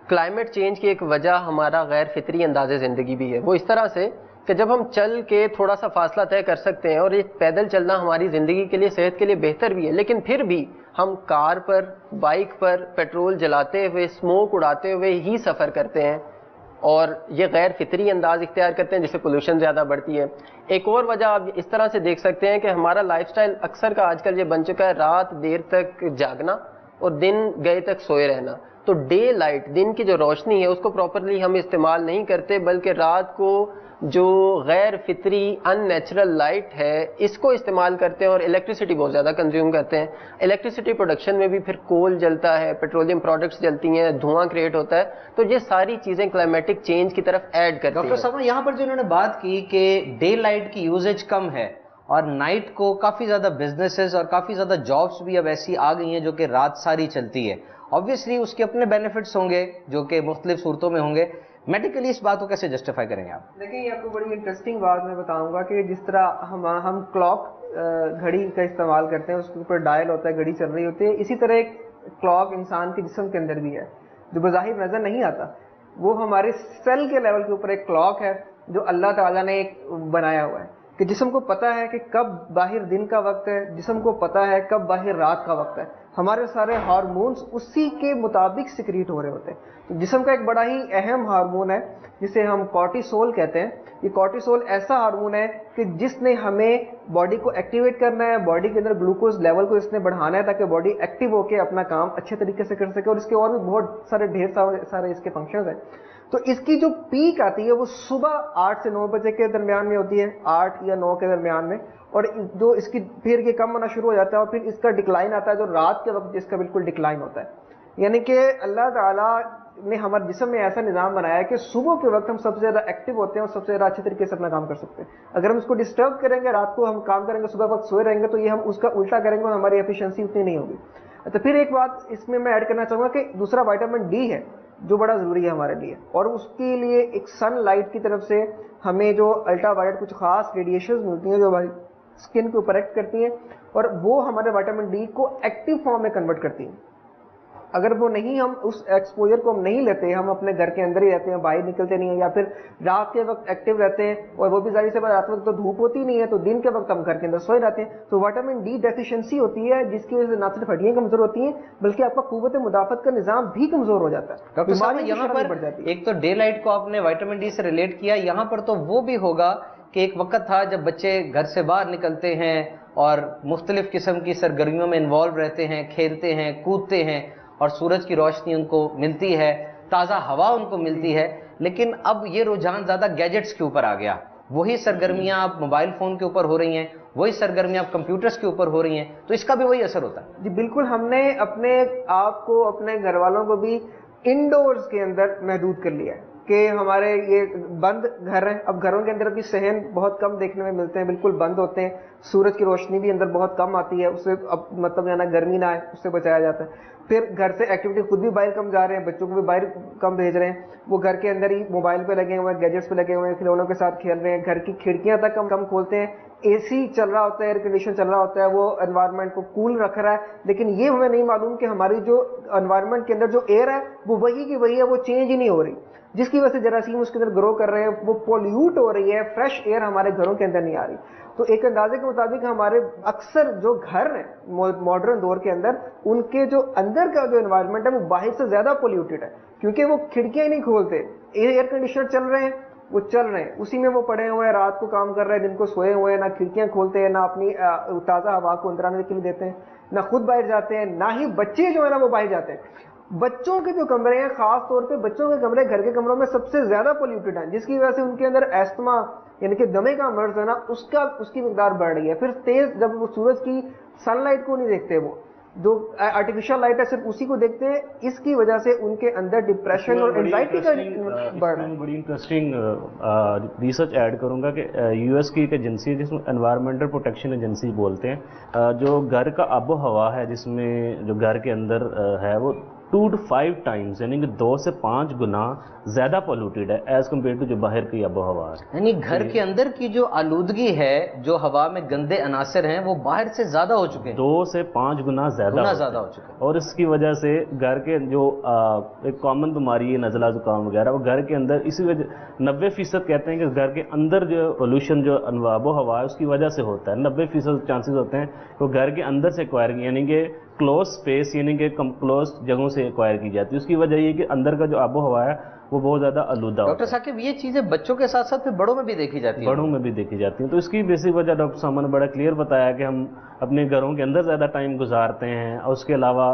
کلائمیٹ چینج کی ایک وجہ ہمارا غیر فطری انداز زندگی بھی ہے. وہ اس طرح سے کہ جب ہم چل کے تھوڑا سا فاصلہ طے کر سکتے ہیں اور یہ پیدل چلنا ہماری زندگی کے لیے، صحت کے لیے بہتر بھی ہے، لیکن پھر بھی ہم کار پر، بائک پر پیٹرول جلاتے ہوئے، اسموک اڑاتے ہوئے ہی سفر کرتے ہیں اور یہ غیر فطری انداز اختیار کرتے ہیں جس سے پولوشن زیادہ بڑھتی ہے. ایک اور وجہ آپ اس طرح سے دیکھ سکتے ہیں کہ ہمارا لائف سٹائل اکثر کا آج کل یہ بن چکا ہے رات دیر تک جاگنا اور دن گئے تک سوئے رہنا. تو ڈے لائٹ, دن کی جو روشنی ہے اس کو پراپرلی ہم استعمال نہیں کرتے, بلکہ رات کو جو غیر فطری ان نیچرل لائٹ ہے اس کو استعمال کرتے ہیں, اور الیکٹریسٹی بہت زیادہ کنزیوم کرتے ہیں. الیکٹریسٹی پروڈکشن میں بھی پھر کول جلتا ہے, پیٹرولیم پروڈکٹس جلتی ہیں, دھواں کریٹ ہوتا ہے. تو یہ ساری چیزیں کلائمیٹک چینج کی طرف ایڈ کرتی ہیں. ڈاکٹر صاحب یہاں پر جو انہوں نے بات کی کہ ڈے لائٹ کی یوزیج کم ہے اور نائٹ کو کافی زیادہ بزنسز اور کافی زیادہ جابس بھی اب ایسی آ گئی ہیں جو کہ رات ساری چلتی ہے, obviously اس کے اپنے بینیفٹس ہوں گے جو کہ مختلف صورتوں میں ہوں گے. میڈیکلی اس بات کو کیسے جسٹیفائی کریں گے آپ؟ دیکھیں یہ آپ کو بڑی انٹرسٹنگ بات میں بتاؤں گا کہ جس طرح ہم کلاک گھڑی کا استعمال کرتے ہیں, اس کے اوپر ڈائل ہوتا ہے, گھڑی چل رہی ہوتی ہے, اسی طرح ایک کلاک انسان کے جسم کے اندر بھی ہے جو بظاہر نظر نہیں آتا. وہ ہمارے سیل کے لیول کے اوپر ایک کلاک ہے جو اللہ تعالیٰ نے ایک بنایا ہوا ہے کہ جسم کو پتہ ہے کہ کب باہر دن کا وقت ہے, جسم کو پتہ ہے کب باہر رات کا وقت ہے. ہمارے سارے ہارمونز اسی کے مطابق سیکریٹ ہو رہے ہوتے ہیں. تو جسم کا ایک بڑا ہی اہم ہارمون ہے جسے ہم کورٹیسول کہتے ہیں. یہ کورٹیسول ایسا ہارمون ہے کہ جس نے ہمیں باڈی کو ایکٹیویٹ کرنا ہے, باڈی کے اندر گلوکوز لیول کو اس نے بڑھانا ہے تاکہ باڈی ایکٹیو ہو کے اپنا کام اچھے طریقے سے کر سکے, اور اس کے اور بھی بہت سارے ڈھیر سارے اس کے فنکشنز ہیں. تو اس کی جو پیک آتی ہے وہ صبح 8 سے 9 بجے کے درمیان میں ہوتی ہے, 8 یا 9 کے درمیان میں, اور جو اس کی پھر یہ کم ہونا شروع ہو جاتا ہے اور پھر اس کا ڈکلائن آتا ہے جو رات کے وقت جس کا بالکل ڈکلائن ہوتا ہے. یعنی کہ اللہ تعالیٰ نے ہمارے جسم میں ایسا نظام بنایا ہے کہ صبح کے وقت ہم سب سے زیادہ ایکٹیو ہوتے ہیں اور سب سے زیادہ اچھے طریقے سے اپنا کام کر سکتے ہیں. اگر ہم اس کو ڈسٹرب کریں گے, رات کو ہم کام کریں گے, صبح وقت سوئے رہیں گے, تو یہ ہم اس کا الٹا کریں گے اور ہماری ایفیشنسی اتنی نہیں ہوگی. تو پھر ایک بات اس میں ایڈ کرنا چاہوں گا کہ دوسرا وائٹامن ڈی ہے جو بڑا ضروری ہے ہمارے لیے, اور اس کے لیے ایک سن لائٹ کی طرف سے ہمیں جو الٹرا وائلٹ کچھ خاص ریڈیشنز ملتی ہیں جو ہماری اسکن کو اوپریکٹ کرتی ہیں, اور وہ ہمارے وائٹامن ڈی کو ایکٹیو فارم میں کنورٹ کرتی ہیں. اگر وہ نہیں, ہم اس ایکسپوجر کو ہم نہیں لیتے, ہم اپنے گھر کے اندر ہی رہتے ہیں, باہر نکلتے نہیں ہیں, یا پھر رات کے وقت ایکٹیو رہتے ہیں, اور وہ بھی ظاہر سے رات وقت تو دھوپ ہوتی نہیں ہے, تو دن کے وقت ہم گھر کے اندر سوئے رہتے ہیں, تو وائٹامن ڈی ڈیفیشنسی ہوتی ہے جس کی وجہ سے نہ صرف ہڈیاں کمزور ہوتی ہیں بلکہ آپ کا قوت مدافعت کا نظام بھی کمزور ہو جاتا ہے. ڈاکٹر صاحب یہاں پر ایک تو ڈے لائٹ کو آپ نے وائٹامن ڈی سے ریلیٹ کیا, یہاں پر تو وہ بھی ہوگا کہ ایک وقت تھا جب بچے گھر سے باہر نکلتے ہیں اور مختلف قسم کی سرگرمیوں میں انوالو رہتے ہیں, کھیلتے ہیں, کودتے ہیں, اور سورج کی روشنی ان کو ملتی ہے, تازہ ہوا ان کو ملتی ہے. لیکن اب یہ رجحان زیادہ گیجٹس کے اوپر آ گیا, وہی سرگرمیاں اب موبائل فون کے اوپر ہو رہی ہیں, وہی سرگرمیاں اب کمپیوٹرز کے اوپر ہو رہی ہیں, تو اس کا بھی وہی اثر ہوتا ہے. جی بالکل, ہم نے اپنے آپ کو, اپنے گھر والوں کو بھی انڈورز کے اندر محدود کر لیا ہے کہ ہمارے یہ بند گھر ہیں. اب گھروں کے اندر بھی صحن بہت کم دیکھنے میں ملتے ہیں, بالکل بند ہوتے ہیں, سورج کی روشنی بھی اندر بہت کم آتی ہے, اس سے اب مطلب جو ہے نا گرمی نہ آئے اس سے بچایا جاتا ہے. پھر گھر سے ایکٹیویٹی خود بھی باہر کم جا رہے ہیں, بچوں کو بھی باہر کم بھیج رہے ہیں, وہ گھر کے اندر ہی موبائل پہ لگے ہوئے ہیں, گیجٹس پہ لگے ہوئے ہیں, کھلونوں کے ساتھ کھیل رہے ہیں, گھر کی کھڑکیاں تک کم کھولتے ہیں, اے سی چل رہا ہوتا ہے, ایئر کنڈیشن چل رہا ہوتا ہے, وہ انوائرمنٹ کو کول رکھ رہا ہے, لیکن یہ ہمیں نہیں معلوم کہ ہماری جو انوائرمنٹ کے اندر جو ایئر ہے وہ وہی کی وہی ہے, وہ چینج ہی نہیں ہو رہی, جس کی وجہ سے جراثیم اس کے اندر گرو کر رہے ہیں, وہ پولیوٹ ہو رہی ہے, فریش ایئر ہمارے گھروں کے اندر نہیں آ رہی. تو ایک اندازے کے مطابق ہمارے اکثر جو گھر ہیں ماڈرن دور کے اندر, ان کے جو اندر کا جو انوائرمنٹ ہے وہ باہر سے زیادہ پولیوٹڈ ہے, کیونکہ وہ کھڑکیاں ہی نہیں کھولتے, ایئر کنڈیشنر چل رہے ہیں, وہ چل رہے ہیں, اسی میں وہ پڑے ہوئے ہیں, رات کو کام کر رہے ہیں, دن کو سوئے ہوئے ہیں, نہ کھڑکیاں کھولتے ہیں, نہ اپنی تازہ ہوا کو اندر آنے کے لیے دیتے ہیں, نہ خود باہر جاتے ہیں, نہ ہی بچے جو ہے نا وہ باہر جاتے ہیں. بچوں کے جو کمرے ہیں, خاص طور پہ بچوں کے کمرے گھر کے کمروں میں سب سے زیادہ پولیوٹڈ ہیں, جس کی وجہ سے ان کے اندر ایستما یعنی کہ دمے کا مرض ہے نا, اس کی مقدار بڑھ رہی ہے. پھر تیز جب وہ سورج کی سن لائٹ کو نہیں دیکھتے, وہ جو آرٹیفیشل لائٹ ہے صرف اسی کو دیکھتے ہیں, اس کی وجہ سے ان کے اندر ڈپریشن اور اینزائٹی کا بڑھ رہا ہے. بڑی انٹرسٹنگ ریسرچ ایڈ کروں گا کہ یو ایس کی ایک ایجنسی ہے جس میں انوائرمنٹل پروٹیکشن ایجنسی بولتے ہیں, جو گھر کا آب و ہوا ہے جس میں جو گھر کے اندر ہے وہ 2 to 5 times یعنی کہ 2 سے 5 گنا زیادہ پولوٹیڈ ہے ایز کمپیئر ٹو جو باہر کی آب و ہوا ہے. یعنی گھر کے اندر کی جو آلودگی ہے, جو ہوا میں گندے عناصر ہیں, وہ باہر سے زیادہ ہو چکے ہیں, 2 سے 5 گنا زیادہ ہو چکے ہیں. اور اس کی وجہ سے گھر کے جو ایک کامن بیماری ہے نزلہ زکام وغیرہ, وہ گھر کے اندر اسی وجہ 90% کہتے ہیں کہ گھر کے اندر جو پولوشن جو آب و ہوا ہے اس کی وجہ سے ہوتا ہے. 90% چانسز ہوتے ہیں کہ وہ گھر کے اندر سے ایکوائر یعنی کہ کلوز اسپیس یعنی کہ کلوز جگہوں سے ایکوائر کی جاتی ہے. اس کی وجہ یہ کہ اندر کا جو آب و ہوا ہے وہ بہت زیادہ آلودہ ہوتا ہے. ڈاکٹر ثاقب, یہ چیزیں بچوں کے ساتھ ساتھ پھر بڑوں میں بھی دیکھی جاتی ہیں. بڑوں میں بھی دیکھی جاتی ہیں. تو اس کی بیسک وجہ ڈاکٹر صاحب نے بڑا کلیئر بتایا کہ ہم اپنے گھروں کے اندر زیادہ ٹائم گزارتے ہیں, اور اس کے علاوہ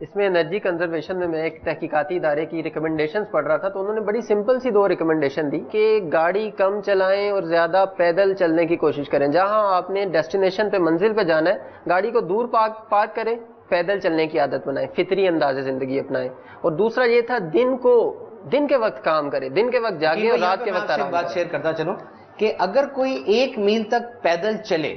اس میں انرجی کنزرویشن میں ایک تحقیقاتی ادارے کی ریکمنڈیشنز پڑھ رہا تھا، تو انہوں نے بڑی سمپل سی 2 ریکمنڈیشن دی کہ گاڑی کم چلائیں اور زیادہ پیدل چلنے کی کوشش کریں. جہاں آپ نے ڈیسٹینیشن پہ منزل پہ جانا ہے گاڑی کو دور پارک کریں، پیدل چلنے کی عادت بنائیں، فطری انداز زندگی اپنائیں. اور دوسرا یہ تھا دن کے وقت کام کریں، دن کے وقت جاگیں اور رات کے وقت آرام کریں. بات شیئر کرتا چلوں کہ اگر کوئی 1 میل تک پیدل چلے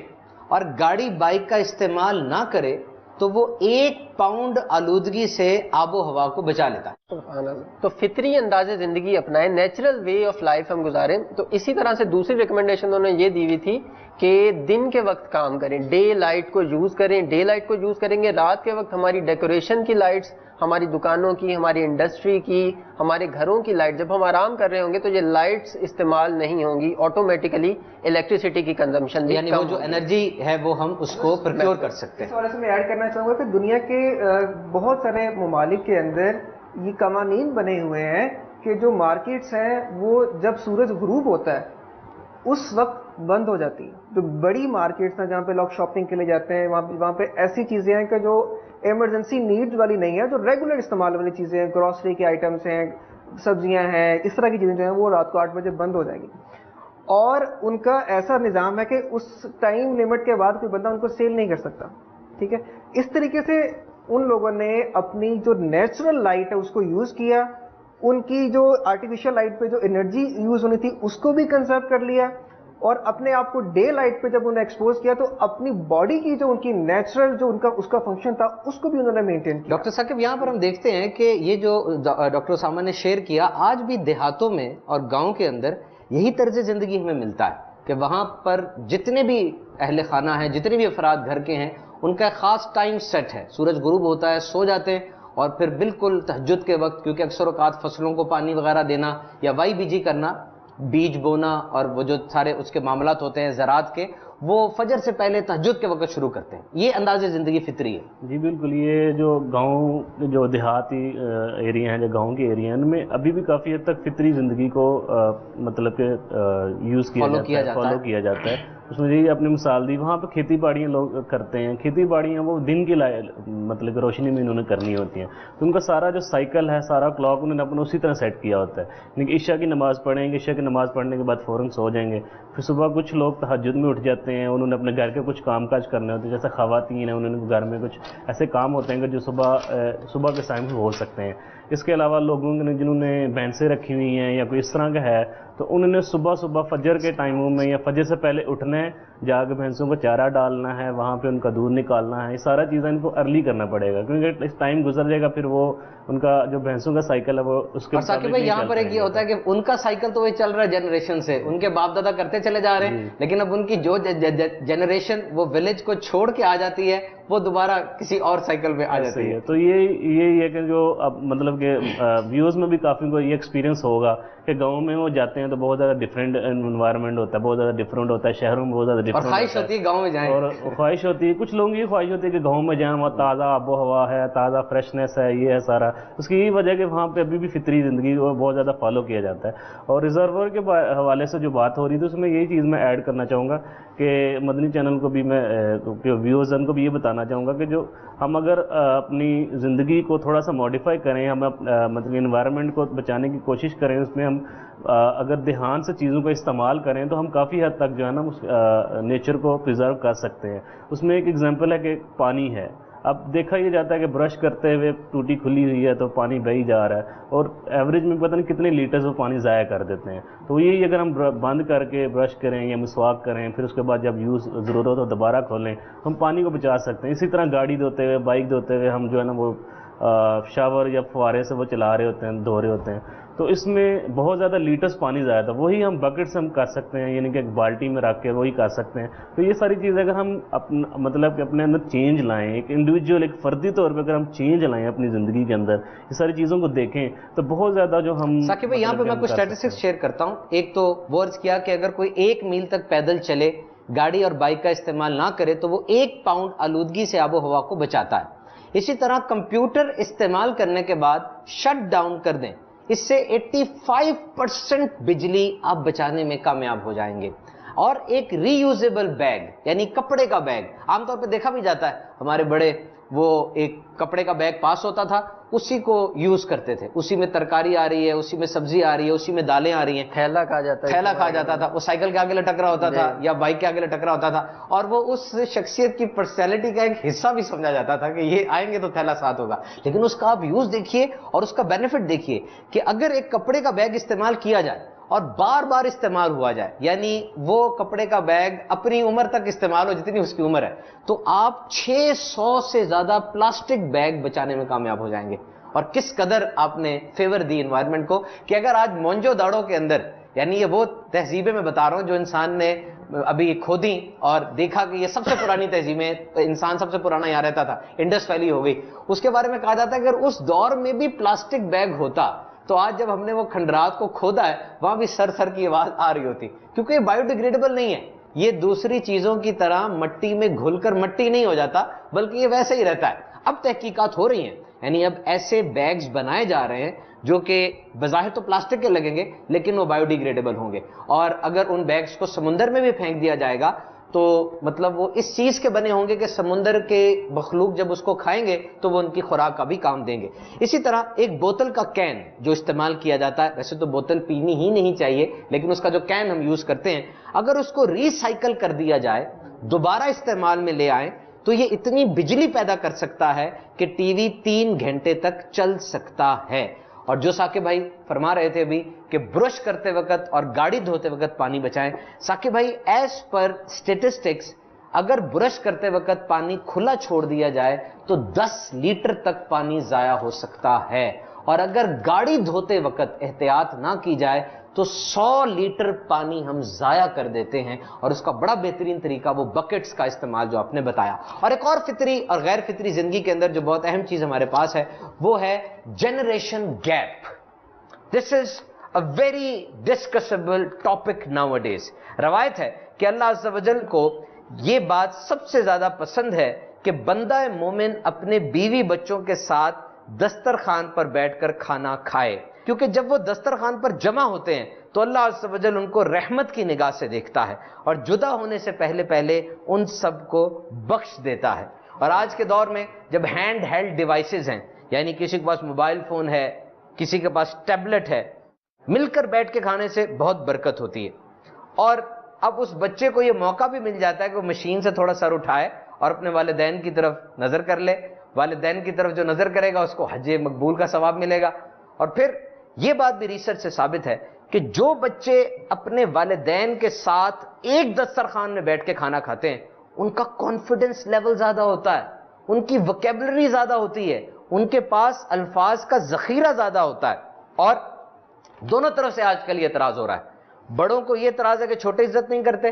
اور گاڑی بائک کا استعمال نہ کرے تو وہ 1 پاؤنڈ آلودگی سے آب و ہوا کو بچا لیتا ہے. تو فطری انداز زندگی اپنائیں، نیچرل وے آف لائف ہم گزاریں. تو اسی طرح سے دوسری ریکمنڈیشن انہوں نے یہ دی ہوئی تھی کہ دن کے وقت کام کریں، ڈے لائٹ کو یوز کریں. ڈے لائٹ کو یوز کریں گے، رات کے وقت ہماری ڈیکوریشن کی لائٹس، ہماری دکانوں کی، ہماری انڈسٹری کی، ہمارے گھروں کی لائٹ، جب ہم آرام کر رہے ہوں گے تو یہ لائٹس استعمال نہیں ہوں گی، آٹومیٹکلی الیکٹریسٹی کی کنزمپشن بھی یعنی وہ جو انرجی ہے وہ ہم اس کو پروکیور کر سکتے ہیں. اس حوالے سے میں ایڈ کرنا چاہوں گا کہ دنیا کے بہت سارے ممالک کے اندر یہ قوانین بنے ہوئے ہیں کہ جو مارکیٹس ہیں وہ جب سورج غروب ہوتا ہے اس وقت بند ہو جاتی ہیں. جو بڑی مارکیٹس ہیں جہاں پہ لوگ شاپنگ کے لیے جاتے ہیں وہاں پہ ایسی چیزیں ہیں کہ جو ایمرجنسی نیڈز والی نہیں ہے، جو ریگولر استعمال والی چیزیں ہیں، گروسری کے آئٹمس ہیں، سبزیاں ہیں، اس طرح کی چیزیں جو ہیں وہ رات کو 8 بجے بند ہو جائیں گی. اور ان کا ایسا نظام ہے کہ اس ٹائم لمٹ کے بعد کوئی بندہ ان کو سیل نہیں کر سکتا. ٹھیک ہے، اس طریقے سے ان لوگوں نے اپنی جو نیچرل لائٹ ہے اس کو یوز کیا، ان کی جو آرٹیفیشل لائٹ پہ جو انرجی یوز ہونی تھی اس کو بھی کنزرو کر لیا، اور اپنے آپ کو ڈے لائٹ پہ جب انہوں نے ایکسپوز کیا تو اپنی باڈی کی جو ان کی نیچرل جو اس کا فنکشن تھا اس کو بھی انہوں نے مینٹین کیا. ڈاکٹر ثاقب، یہاں پر ہم دیکھتے ہیں کہ یہ جو ڈاکٹر اسامہ نے شیئر کیا، آج بھی دیہاتوں میں اور گاؤں کے اندر یہی طرز زندگی ہمیں ملتا ہے کہ وہاں پر جتنے بھی اہل خانہ ہیں، جتنے بھی افراد گھر کے ہیں، ان کا ایک خاص ٹائم سیٹ ہے. سورج غروب ہوتا ہے، سو جاتے ہیں، اور پھر بالکل تہجد کے وقت، کیونکہ اکثر اوقات فصلوں کو پانی وغیرہ دینا یا وائی بیجی کرنا، بیج بونا اور وہ جو سارے اس کے معاملات ہوتے ہیں زراعت کے، وہ فجر سے پہلے تہجد کے وقت شروع کرتے ہیں. یہ انداز زندگی فطری ہے. جی بالکل. یہ جو گاؤں، جو دیہاتی ایریا ہیں، جو گاؤں کے ایریا ہیں، ان میں ابھی بھی کافی حد تک فطری زندگی کو مطلب کہ یوز کیا جاتا ہے، فالو کیا جاتا ہے. اس میں یہی اپنی مثال دی، وہاں پہ کھیتی باڑیاں لوگ کرتے ہیں. کھیتی باڑیاں وہ دن کی مطلب کہ روشنی میں انہوں نے کرنی ہوتی ہیں، تو ان کا سارا جو سائیکل ہے، سارا کلاک انہوں نے اپنا اسی طرح سیٹ کیا ہوتا ہے. یعنی کہ عشاء کی نماز پڑھیں گے، عشاء کی نماز پڑھنے کے بعد فوراً سو جائیں گے. پھر صبح کچھ لوگ تہجد میں اٹھ جاتے ہیں، انہوں نے اپنے گھر کے کچھ کام کاج کرنے ہوتے ہیں. جیسے خواتین ہیں، انہوں نے گھر میں کچھ ایسے کام ہوتے ہیں کہ جو صبح کے ٹائم ہو سکتے ہیں. اس کے علاوہ لوگوں نے جنہوں نے بھینسیں رکھی ہوئی ہیں یا کوئی اس طرح کا ہے، تو انہوں نے صبح فجر کے ٹائموں میں یا فجر سے پہلے اٹھنا ہے، جا کے بھینسوں کو چارہ ڈالنا ہے، وہاں پہ ان کا دودھ نکالنا ہے. یہ سارا چیزیں ان کو ارلی کرنا پڑے گا، کیونکہ اس ٹائم گزر جائے گا پھر وہ ان کا جو بھینسوں کا سائیکل ہے وہ اس کے اور ثاقب بھائی یہاں پر ایک یہ ہوتا ہے کہ ان کا سائیکل تو وہی چل رہا ہے جنریشن سے، ان کے باپ دادا کرتے چلے جا رہے ہیں، لیکن اب ان کی جو جنریشن وہ ولیج کو چھوڑ کے آ جاتی ہے، وہ دوبارہ کسی اور سائیکل میں آ جاتی ہے. تو یہ ہے کہ جو اب مطلب کہ ویوز میں بھی کافی کو یہ ایکسپیرینس ہوگا کہ گاؤں میں وہ جاتے ہیں تو بہت زیادہ ڈفرینٹ انوائرمنٹ ہوتا ہے، بہت زیادہ ڈفرینٹ ہوتا ہے. شہروں میں بہت زیادہ ڈفرینٹ، اور خواہش ہوتی ہے گاؤں میں جائیں، اور خواہش ہوتی ہے کچھ لوگوں کی خواہش ہوتی ہے کہ گاؤں میں جائیں، وہاں تازہ آب و ہوا ہے، تازہ فریشنس ہے، یہ ہے سارا. اس کی یہی وجہ کہ وہاں پہ ابھی بھی فطری زندگی کو بہت زیادہ فالو کیا جاتا ہے. اور ریزرور کے حوالے سے جو بات ہو رہی تھی، اس میں یہی چیز میں ایڈ کرنا چاہوں گا کہ مدنی چینل کو بھی میں ویورز کو بھی یہ بتانا چاہوں گا کہ جو ہم اگر اپنی زندگی کو تھوڑا سا ماڈیفائی کریں، ہم مطلب انوائرمنٹ کو بچانے کی کوشش کریں، اس میں ہم اگر دھیان سے چیزوں کو استعمال کریں تو ہم کافی حد تک جو ہے نا نیچر کو پریزرو کر سکتے ہیں. اس میں ایک ایگزامپل ہے کہ پانی ہے. اب دیکھا یہ جاتا ہے کہ برش کرتے ہوئے ٹوٹی کھلی ہوئی ہے تو پانی بہی جا رہا ہے، اور ایوریج میں پتہ نہیں کتنے لیٹرز وہ پانی ضائع کر دیتے ہیں. تو یہی اگر ہم بند کر کے برش کریں یا مسواک کریں، پھر اس کے بعد جب ضرورت ہو دوبارہ کھولیں، ہم پانی کو بچا سکتے ہیں. اسی طرح گاڑی دھوتے ہوئے، بائک دھوتے ہوئے ہم جو ہے نا وہ شاور یا فوارے سے وہ چلا رہے ہوتے ہیں، دھو رہے ہوتے ہیں، تو اس میں بہت زیادہ لیٹرز پانی ضائع تھا. وہی ہم بکٹ سے ہم کر سکتے ہیں، یعنی کہ ایک بالٹی میں رکھ کے وہی کر سکتے ہیں. تو یہ ساری چیزیں اگر ہم مطلب کہ اپنے اندر چینج لائیں، ایک انڈیویجول، ایک فردی طور پہ اگر ہم چینج لائیں اپنی زندگی کے اندر، یہ ساری چیزوں کو دیکھیں تو بہت زیادہ جو ہم ثاقب بھائی یہاں پہ میں کچھ اسٹیٹسٹکس شیئر کرتا ہوں. ایک تو وہ عرض کیا کہ اگر کوئی 1 میل تک پیدل چلے، گاڑی اور بائک کا استعمال نہ کرے، تو وہ 1 پاؤنڈ آلودگی سے آب و ہوا کو بچاتا ہے. اسی طرح کمپیوٹر استعمال کرنے کے بعد شٹ ڈاؤن کر دیں، اس سے 85% بجلی آپ بچانے میں کامیاب ہو جائیں گے. اور ایک ری یوزیبل بیگ، یعنی کپڑے کا بیگ، عام طور پہ دیکھا بھی جاتا ہے ہمارے بڑے وہ ایک کپڑے کا بیگ پاس ہوتا تھا, اسی کو یوز کرتے تھے, اسی میں ترکاری آ رہی ہے, اسی میں سبزی آ رہی ہے, اسی میں دالیں آ رہی ہیں, تھیلا کہا جاتا ہے, تھیلا کہا جاتا تھا. وہ سائیکل کے آگے لٹک رہا ہوتا تھا یا بائک کے آگے لٹک رہا ہوتا تھا, اور وہ اس شخصیت کی پرسنالٹی کا ایک حصہ بھی سمجھا جاتا تھا کہ یہ آئیں گے تو تھیلا ساتھ ہوگا. لیکن اس کا آپ یوز دیکھیے اور اس کا بینیفٹ دیکھیے کہ اگر ایک کپڑے کا بیگ استعمال کیا جائے اور بار بار استعمال ہوا جائے, یعنی وہ کپڑے کا بیگ اپنی عمر تک استعمال ہو جتنی اس کی عمر ہے, تو آپ 600 سے زیادہ پلاسٹک بیگ بچانے میں کامیاب ہو جائیں گے. اور کس قدر آپ نے فیور دی انوائرمنٹ کو کہ اگر آج مونجو داڑو کے اندر, یعنی یہ وہ تہذیبیں میں بتا رہا ہوں جو انسان نے ابھی کھودی اور دیکھا کہ یہ سب سے پرانی تہذیبیں, انسان سب سے پرانا یہاں رہتا تھا, انڈس ویلی ہو گئی, اس کے بارے میں کہا جاتا ہے کہ اگر اس دور میں بھی پلاسٹک بیگ ہوتا تو آج جب ہم نے وہ کھنڈرات کو کھودا ہے وہاں بھی سر سر کی آواز آ رہی ہوتی, کیونکہ یہ بایو ڈیگریڈیبل نہیں ہے, یہ دوسری چیزوں کی طرح مٹی میں گھل کر مٹی نہیں ہو جاتا, بلکہ یہ ویسے ہی رہتا ہے. اب تحقیقات ہو رہی ہیں, یعنی اب ایسے بیگز بنائے جا رہے ہیں جو کہ بظاہر تو پلاسٹک کے لگیں گے لیکن وہ بایو ڈیگریڈیبل ہوں گے, اور اگر ان بیگز کو سمندر میں بھی پھینک دیا جائے گا تو مطلب وہ اس چیز کے بنے ہوں گے کہ سمندر کے مخلوق جب اس کو کھائیں گے تو وہ ان کی خوراک کا بھی کام دیں گے. اسی طرح ایک بوتل کا کین جو استعمال کیا جاتا ہے, ویسے تو بوتل پینی ہی نہیں چاہیے لیکن اس کا جو کین ہم یوز کرتے ہیں, اگر اس کو ریسائیکل کر دیا جائے, دوبارہ استعمال میں لے آئیں, تو یہ اتنی بجلی پیدا کر سکتا ہے کہ ٹی وی 3 گھنٹے تک چل سکتا ہے. اور جو ثاقب بھائی فرما رہے تھے ابھی کہ برش کرتے وقت اور گاڑی دھوتے وقت پانی بچائیں, ثاقب بھائی ایز پر اسٹیٹسٹکس اگر برش کرتے وقت پانی کھلا چھوڑ دیا جائے تو 10 لیٹر تک پانی ضائع ہو سکتا ہے, اور اگر گاڑی دھوتے وقت احتیاط نہ کی جائے تو 100 لیٹر پانی ہم ضائع کر دیتے ہیں. اور اس کا بڑا بہترین طریقہ وہ بکٹس کا استعمال جو آپ نے بتایا. اور ایک اور فطری اور غیر فطری زندگی کے اندر جو بہت اہم چیز ہمارے پاس ہے وہ ہے generation gap. This is a very discussable topic nowadays. روایت ہے کہ اللہ عز و جل کو یہ بات سب سے زیادہ پسند ہے کہ بندہ مومن اپنے بیوی بچوں کے ساتھ دسترخوان پر بیٹھ کر کھانا کھائے, کیونکہ جب وہ دسترخوان پر جمع ہوتے ہیں تو اللہ عز و جل ان کو رحمت کی نگاہ سے دیکھتا ہے اور جدا ہونے سے پہلے پہلے ان سب کو بخش دیتا ہے. اور آج کے دور میں جب ہینڈ ہیلڈ ڈیوائسز ہیں, یعنی کسی کے پاس موبائل فون ہے, کسی کے پاس ٹیبلٹ ہے, مل کر بیٹھ کے کھانے سے بہت برکت ہوتی ہے. اور اب اس بچے کو یہ موقع بھی مل جاتا ہے کہ وہ مشین سے تھوڑا سر اٹھائے اور اپنے والدین کی طرف نظر کر لے, والدین کی طرف جو نظر کرے گا اس کو حج مقبول کا ثواب ملے گا. اور پھر یہ بات بھی ریسرچ سے ثابت ہے کہ جو بچے اپنے والدین کے ساتھ ایک دسترخوان میں بیٹھ کے کھانا کھاتے ہیں ان کا کانفیڈنس لیول زیادہ ہوتا ہے, ان کی وکیبلری زیادہ ہوتی ہے, ان کے پاس الفاظ کا ذخیرہ زیادہ ہوتا ہے. اور دونوں طرف سے آج کل یہ اعتراض ہو رہا ہے, بڑوں کو یہ اعتراض ہے کہ چھوٹے عزت نہیں کرتے,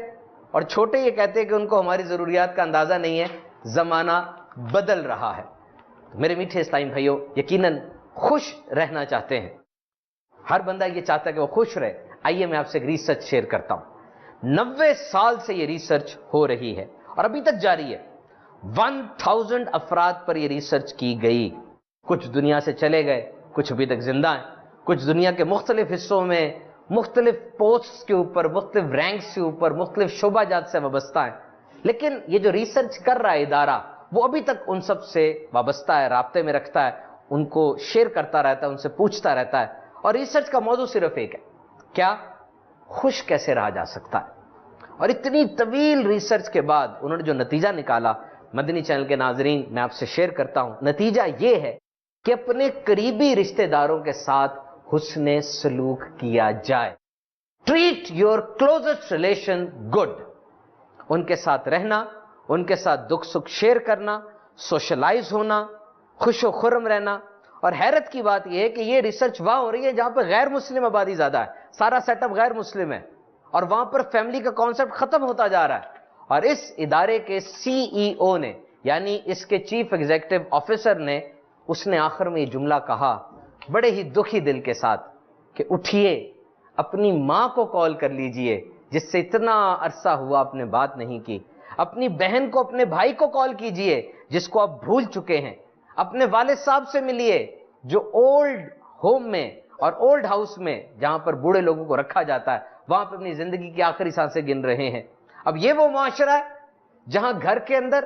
اور چھوٹے یہ کہتے ہیں کہ ان کو ہماری ضروریات کا اندازہ نہیں ہے, زمانہ بدل رہا ہے. میرے میٹھے اسلامی بھائیوں, یقیناً خوش رہنا چاہتے ہیں, ہر بندہ یہ چاہتا ہے کہ وہ خوش رہے. آئیے میں آپ سے ایک ریسرچ شیئر کرتا ہوں. 90 سال سے یہ ریسرچ ہو رہی ہے اور ابھی تک جاری ہے. 1000 افراد پر یہ ریسرچ کی گئی. کچھ دنیا سے چلے گئے, کچھ ابھی تک زندہ ہیں, کچھ دنیا کے مختلف حصوں میں مختلف پوسٹس کے اوپر, مختلف رینکس کے اوپر, مختلف شعبہ جات سے وابستہ ہیں. لیکن یہ جو ریسرچ کر رہا ہے ادارہ, وہ ابھی تک ان سب سے وابستہ ہے, رابطے میں رکھتا ہے, ان کو شیئر کرتا رہتا ہے, ان سے پوچھتا رہتا ہے. اور ریسرچ کا موضوع صرف ایک ہے, کیا خوش کیسے رہا جا سکتا ہے. اور اتنی طویل ریسرچ کے بعد انہوں نے جو نتیجہ نکالا, مدنی چینل کے ناظرین میں آپ سے شیئر کرتا ہوں. نتیجہ یہ ہے کہ اپنے قریبی رشتہ داروں کے ساتھ حسن سلوک کیا جائے. Treat your closest relation good. ان کے ساتھ رہنا, ان کے ساتھ دکھ سکھ شیئر کرنا, سوشلائز ہونا, خوش و خرم رہنا. اور حیرت کی بات یہ ہے کہ یہ ریسرچ وہاں ہو رہی ہے جہاں پہ غیر مسلم آبادی زیادہ ہے, سارا سیٹ اپ غیر مسلم ہے, اور وہاں پر فیملی کا کانسیپٹ ختم ہوتا جا رہا ہے. اور اس ادارے کے سی ای او نے, یعنی اس کے چیف ایگزیکٹو آفیسر نے, اس نے آخر میں یہ جملہ کہا بڑے ہی دکھی دل کے ساتھ کہ اٹھیے, اپنی ماں کو کال کر لیجئے جس سے اتنا عرصہ ہوا آپ نے بات نہیں کی, اپنی بہن کو, اپنے بھائی کو کال کیجئے جس کو آپ بھول چکے ہیں, اپنے والد صاحب سے ملیے جو اولڈ ہوم میں اور اولڈ ہاؤس میں جہاں پر بوڑھے لوگوں کو رکھا جاتا ہے وہاں پہ اپنی زندگی کی آخری سانسیں گن رہے ہیں. اب یہ وہ معاشرہ ہے جہاں گھر کے اندر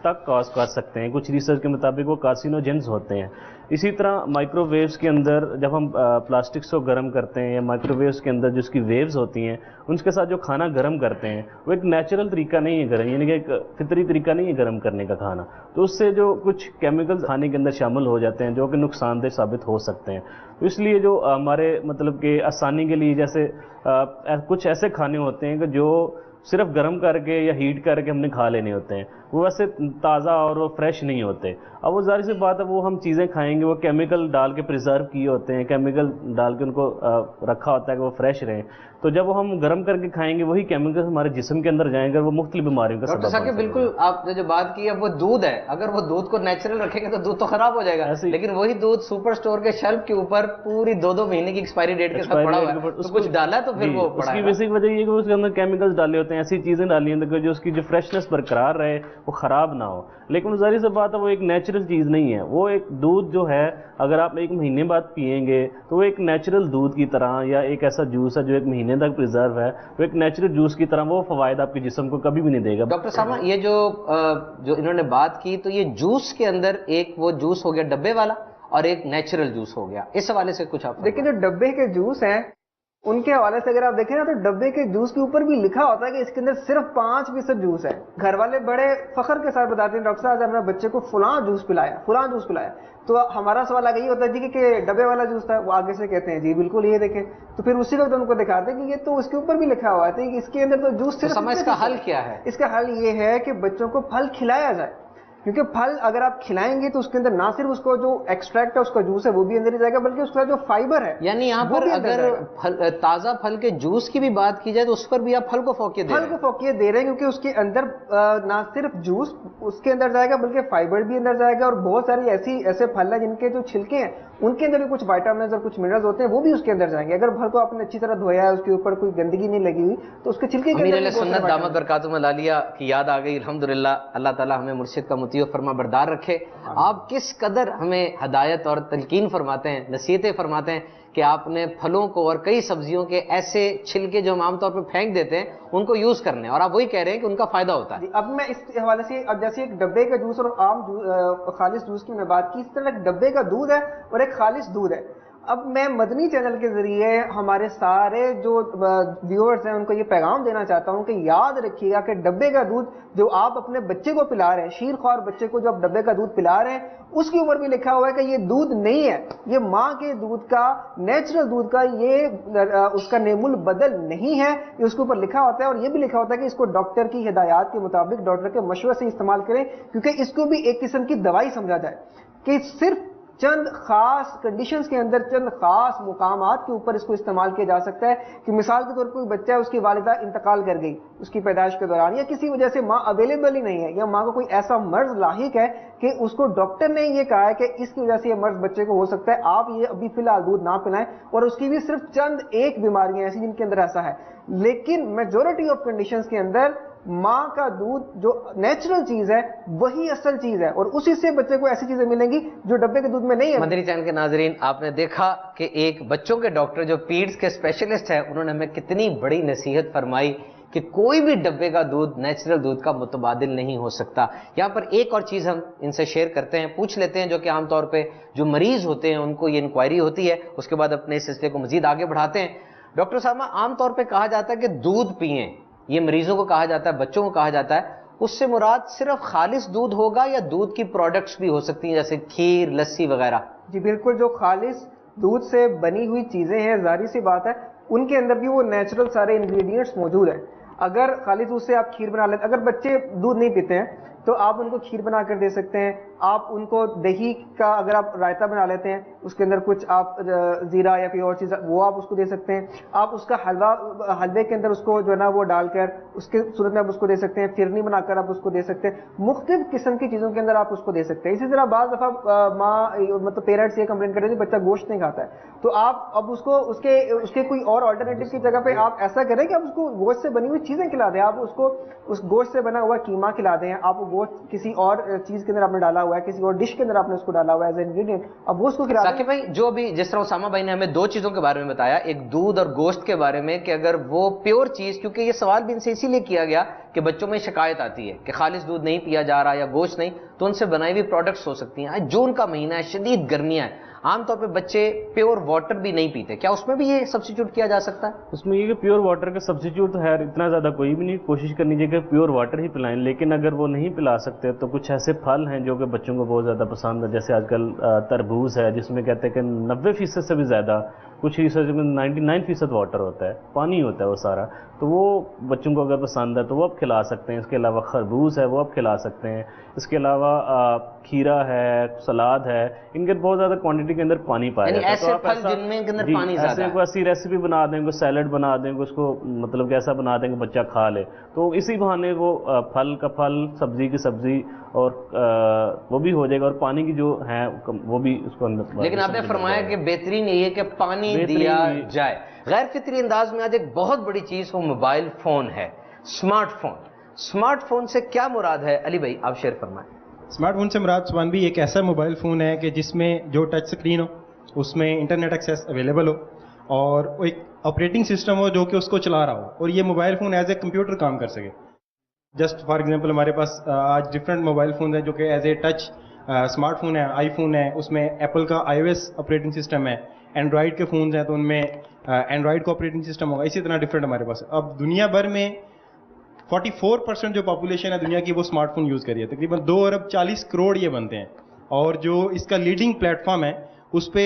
تک کاز کر سکتے ہیں. کچھ ریسرچ کے مطابق وہ کارسینوجنز ہوتے ہیں. اسی طرح مائکرو ویوز کے اندر جب ہم پلاسٹکس کو گرم کرتے ہیں یا مائکرو ویوز کے اندر جو اس کی ویوز ہوتی ہیں ان کے ساتھ جو کھانا گرم کرتے ہیں وہ ایک نیچرل طریقہ نہیں ہے گرم, یعنی کہ ایک فطری طریقہ نہیں ہے گرم کرنے کا کھانا. تو اس سے جو کچھ کیمیکلز کھانے کے اندر شامل ہو جاتے ہیں جو کہ نقصان دہ ثابت ہو سکتے ہیں. تو اس لیے جو ہمارے مطلب کہ آسانی کے لیے جیسے کچھ ایسے کھانے ہوتے ہیں کہ جو صرف گرم کر کے یا ہیٹ کر کے ہم نے کھا لینے ہوتے ہیں, وہ ویسے تازہ اور وہ فریش نہیں ہوتے. اب وہ ظاہر سی بات ہے وہ ہم چیزیں کھائیں گے وہ کیمیکل ڈال کے پریزرو کیے ہوتے ہیں, کیمیکل ڈال کے ان کو رکھا ہوتا ہے کہ وہ فریش رہیں. تو جب وہ ہم گرم کر کے کھائیں گے وہی کیمیکل ہمارے جسم کے اندر جائیں گے اور وہ مختلف بیماریوں کا سبب بن سکتے ہیں. بالکل آپ نے جو بات کی ہے وہ دودھ ہے, اگر وہ دودھ کو نیچرل رکھیں گے تو دودھ تو خراب ہو جائے گا, لیکن وہی دودھ سپر اسٹور کے شیلف کے اوپر پوری 2-2 مہینے کی ایکسپائری ڈیٹ کے ساتھ پڑا ہوا ہے, تو کچھ ڈالا تو پھر وہ اس کی بیسک وجہ یہ کہ اس کے اندر کیمیکلز ڈالے ہوتے ہیں, ایسی چیزیں ڈالی ہیں جو اس کی جو فریشنس برقرار رہے وہ خراب نہ ہو. لیکن ظاہر سی بات ہے وہ ایک نیچرل چیز نہیں ہے. وہ ایک دودھ جو ہے اگر آپ 1 مہینے بعد پئیں گے تو وہ ایک نیچرل دودھ کی طرح, یا ایک ایسا جوس ہے جو 1 مہینے تک پریزرو ہے, وہ ایک نیچرل جوس کی طرح وہ فوائد آپ کے جسم کو کبھی بھی نہیں دے گا. ڈاکٹر صاحب یہ جو انہوں نے بات کی تو یہ جوس کے اندر ایک وہ جوس ہو گیا ڈبے والا اور ایک نیچرل جوس ہو گیا, اس حوالے سے کچھ آپ دیکھیں. جو ڈبے کے جوس ہیں ان کے حوالے سے اگر آپ دیکھیں نا تو ڈبے کے جوس کے اوپر بھی لکھا ہوتا ہے کہ اس کے اندر صرف 5% جوس ہے. گھر والے بڑے فخر کے ساتھ بتاتے ہیں ڈاکٹر صاحب ہم نے بچے کو فلاں جوس پلایا, تو ہمارا سوال آگے یہ ہوتا ہے جی کہ ڈبے والا جوس تھا, وہ آگے سے کہتے ہیں جی بالکل یہ دیکھیں, تو پھر اسی وقت ان کو دکھاتے ہیں کہ یہ تو اس کے اوپر بھی لکھا ہوا ہے کہ اس کے اندر تو جوس صرف. اس کا حل کیا ہے؟ اس کا حل یہ ہے کہ بچوں کو پھل کھلایا جائے, کیونکہ پھل اگر آپ کھلائیں گے تو اس کے اندر نہ صرف اس کو جو ایکسٹریکٹ ہے اس کا جوس ہے وہ بھی اندر ہی جائے گا, بلکہ اس کا جو فائبر ہے, یعنی یہاں پر اگر تازہ پھل کے جوس کی بھی بات کی جائے تو اس پر بھی آپ پھل کو فوقیت دے رہے ہیں, کیونکہ اس کے اندر نہ صرف جوس اس کے اندر جائے گا بلکہ فائبر بھی اندر جائے گا, اور بہت ساری ایسے پھل ہیں جن کے جو چھلکے ہیں ان کے اندر بھی کچھ وائٹامنز اور کچھ منرلز ہوتے ہیں وہ بھی اس کے اندر جائیں گے. اگر پھل کو آپ نے اچھی طرح دھویا ہے, اس کے اوپر کوئی گندگی نہیں لگی ہوئی, تو اس کے چھلکے کے اندر سنت دامت برکاتہم العالیہ کی یاد آ گئی. الحمدللہ, اللہ تعالیٰ ہمیں مرشد کا مطیع و فرما بردار رکھے. آپ کس قدر ہمیں ہدایت اور تلقین فرماتے ہیں, نصیحتیں فرماتے ہیں کہ آپ نے پھلوں کو اور کئی سبزیوں کے ایسے چھلکے جو ہم عام طور پہ پھینک دیتے ہیں ان کو یوز کرنے, اور آپ وہی کہہ رہے ہیں کہ ان کا فائدہ ہوتا ہے. اب میں اس حوالے سے اب جیسے ایک ڈبے کا جوس اور عام خالص جوس کی میں بات کی, اس طرح ایک ڈبے کا دودھ ہے اور ایک خالص دودھ ہے. اب میں مدنی چینل کے ذریعے ہمارے سارے جو ویورز ہیں ان کو یہ پیغام دینا چاہتا ہوں کہ یاد رکھیے گا کہ ڈبے کا دودھ جو آپ اپنے بچے کو پلا رہے ہیں, شیر خوار بچے کو جو آپ ڈبے کا دودھ پلا رہے ہیں, اس کے اوپر بھی لکھا ہوا ہے کہ یہ دودھ نہیں ہے, یہ ماں کے دودھ کا, نیچرل دودھ کا, یہ اس کا نیم البدل نہیں ہے, یہ اس کے اوپر لکھا ہوتا ہے. اور یہ بھی لکھا ہوتا ہے کہ اس کو ڈاکٹر کی ہدایات کے مطابق ڈاکٹر کے مشورے سے استعمال کریں, کیونکہ اس کو بھی ایک قسم کی دوائی سمجھا جائے کہ صرف چند خاص کنڈیشنز کے اندر چند خاص مقامات کے اوپر اس کو استعمال کیا جا سکتا ہے. کہ مثال کے طور پر کوئی بچہ ہے, اس کی والدہ انتقال کر گئی اس کی پیدائش کے دوران, یا کسی وجہ سے ماں اویلیبل ہی نہیں ہے, یا ماں کو کوئی ایسا مرض لاحق ہے کہ اس کو ڈاکٹر نے یہ کہا ہے کہ اس کی وجہ سے یہ مرض بچے کو ہو سکتا ہے, آپ یہ ابھی فی الحال دودھ نہ پلائیں. اور اس کی بھی صرف چند ایک بیماریاں ایسی جن کے اندر ایسا ہے, لیکن میجورٹی آف کنڈیشنز کے اندر ماں کا دودھ جو نیچرل چیز ہے وہی اصل چیز ہے, اور اسی سے بچے کو ایسی چیزیں ملیں گی جو ڈبے کے دودھ میں نہیں ہے. مدنی چینل کے ناظرین, آپ نے دیکھا کہ ایک بچوں کے ڈاکٹر جو پیڈز کے اسپیشلسٹ ہیں انہوں نے ہمیں کتنی بڑی نصیحت فرمائی کہ کوئی بھی ڈبے کا دودھ نیچرل دودھ کا متبادل نہیں ہو سکتا. یہاں پر ایک اور چیز ہم ان سے شیئر کرتے ہیں, پوچھ لیتے ہیں, جو کہ عام طور پہ جو مریض ہوتے ہیں ان کو یہ انکوائری ہوتی ہے, اس کے بعد اپنے اس سلسلے کو مزید آگے بڑھاتے ہیں. ڈاکٹر صاحب, عام طور پہ کہا جاتا ہے کہ دودھ پئیں, یہ مریضوں کو کہا جاتا ہے, بچوں کو کہا جاتا ہے, اس سے مراد صرف خالص دودھ ہوگا یا دودھ کی پروڈکٹس بھی ہو سکتی ہیں جیسے کھیر, لسی وغیرہ؟ جی بالکل, جو خالص دودھ سے بنی ہوئی چیزیں ہیں ظاہر سی بات ہے ان کے اندر بھی وہ نیچرل سارے انگریڈینٹس موجود ہیں. اگر خالص دودھ سے آپ کھیر بنا لیتے, اگر بچے دودھ نہیں پیتے ہیں تو آپ ان کو کھیر بنا کر دے سکتے ہیں. آپ ان کو دہی کا اگر آپ رائتا بنا لیتے ہیں, اس کے اندر کچھ آپ زیرہ یا کوئی اور چیز وہ آپ اس کو دے سکتے ہیں. آپ اس کا حلوے کے اندر اس کو جو ہے نا وہ ڈال کر اس کے صورت میں آپ اس کو دے سکتے ہیں. فرنی بنا کر آپ اس کو دے سکتے ہیں. مختلف قسم کی چیزوں کے اندر آپ اس کو دے سکتے ہیں. اسی طرح بعض دفعہ ماں مطلب پیرنٹس یہ کمپلین کرتے ہیں بچہ گوشت نہیں کھاتا ہے, تو آپ اب اس کو اس کے کوئی اور آلٹرنیٹو کی جگہ پہ آپ ایسا کریں کہ آپ اس کو گوشت سے بنی ہوئی چیزیں کھلا دیں. آپ اس کو اس گوشت سے بنا ہوا قیمہ کھلا دیں, آپ گوشت کسی اور چیز کے اندر آپ نے ڈالا ہوا ہے, کسی اور ڈش کے اندر آپ نے اس کو ڈالا ہوا ہے ایز اے انگریڈینٹ, اب وہ اس کو کھلا دیں. ثاقب بھائی جو بھی جس طرح اسامہ بھائی نے ہمیں دو چیزوں کے بارے میں بتایا, ایک دودھ اور گوشت کے بارے میں کہ اگر وہ پیور چیز, کیونکہ یہ سوال بھی ان سے اسی لیے کیا گیا کہ بچوں میں شکایت آتی ہے کہ خالص دودھ نہیں پیا جا رہا یا گوشت نہیں, تو ان سے بنائی ہوئی پروڈکٹس ہو سکتی ہیں. آج جون کا مہینہ ہے, شدید گرمیاں ہیں, عام طور پہ بچے پیور واٹر بھی نہیں پیتے, کیا اس میں بھی یہ سبسٹیٹیوٹ کیا جا سکتا ہے؟ اس میں یہ کہ پیور واٹر کا سبسٹیٹیوٹ تو ہے اتنا زیادہ کوئی بھی نہیں, کوشش کرنی چاہیے کہ پیور واٹر ہی پلائیں. لیکن اگر وہ نہیں پلا سکتے تو کچھ ایسے پھل ہیں جو کہ بچوں کو بہت زیادہ پسند ہے, جیسے آج کل تربوز ہے جس میں کہتے ہیں کہ 90% سے بھی زیادہ, کچھ ریسرچ میں 99% واٹر ہوتا ہے, پانی ہوتا ہے وہ سارا, تو وہ بچوں کو اگر پسند ہے تو وہ آپ کھلا سکتے ہیں. اس کے علاوہ خربوز ہے وہ آپ کھلا سکتے ہیں. اس کے علاوہ کھیرا ہے, سلاد ہے, ان کے بہت زیادہ کوانٹٹی کے اندر پانی پایا جاتا ہے. ایسے پھل جن میں کے اندر پانی زیادہ ہے, ایسی ریسیپی بنا دیں گے, سیلڈ بنا دیں گے, اس کو مطلب کہ ایسا بنا دیں گے بچہ کھا لے, تو اسی بہانے وہ پھل کا پھل, سبزی کی سبزی, اور وہ بھی ہو جائے گا, اور پانی کی جو ہے وہ بھی اس کو اندر. لیکن آپ نے فرمایا کہ بہترین یہ ہے کہ پانی دیا جائے. غیر فطری انداز میں آج ایک بہت بڑی چیز وہ موبائل فون ہے, اسمارٹ فون. اسمارٹ فون سے کیا مراد ہے علی بھائی, آپ شیئر فرمائیں. اسمارٹ فون سے مراد سبحان بھی ایک ایسا موبائل فون ہے کہ جس میں جو ٹچ سکرین ہو, اس میں انٹرنیٹ ایکسیس اویلیبل ہو, اور ایک آپریٹنگ سسٹم ہو جو کہ اس کو چلا رہا ہو, اور یہ mobile phone as a computer کام کر سکے. جسٹ فار ایگزامپل ہمارے پاس آج ڈفرینٹ موبائل فون ہیں جو کہ as a touch smart phone ہے, آئی فون ہے, اس میں ایپل کا آئی او ایس آپریٹنگ سسٹم ہے, اینڈرائڈ کے فونز ہیں تو ان میں اینڈرائڈ کا آپریٹنگ سسٹم ہوگا, اسی طرح ڈفرینٹ ہمارے پاس. اب دنیا بھر میں 44% جو پاپولیشن ہے دنیا کی وہ اسمارٹ فون یوز کر رہی ہے, تقریباً 2 ارب 40 کروڑ یہ بنتے ہیں, اور جو اس کا لیڈنگ پلیٹ فارم ہے اس پہ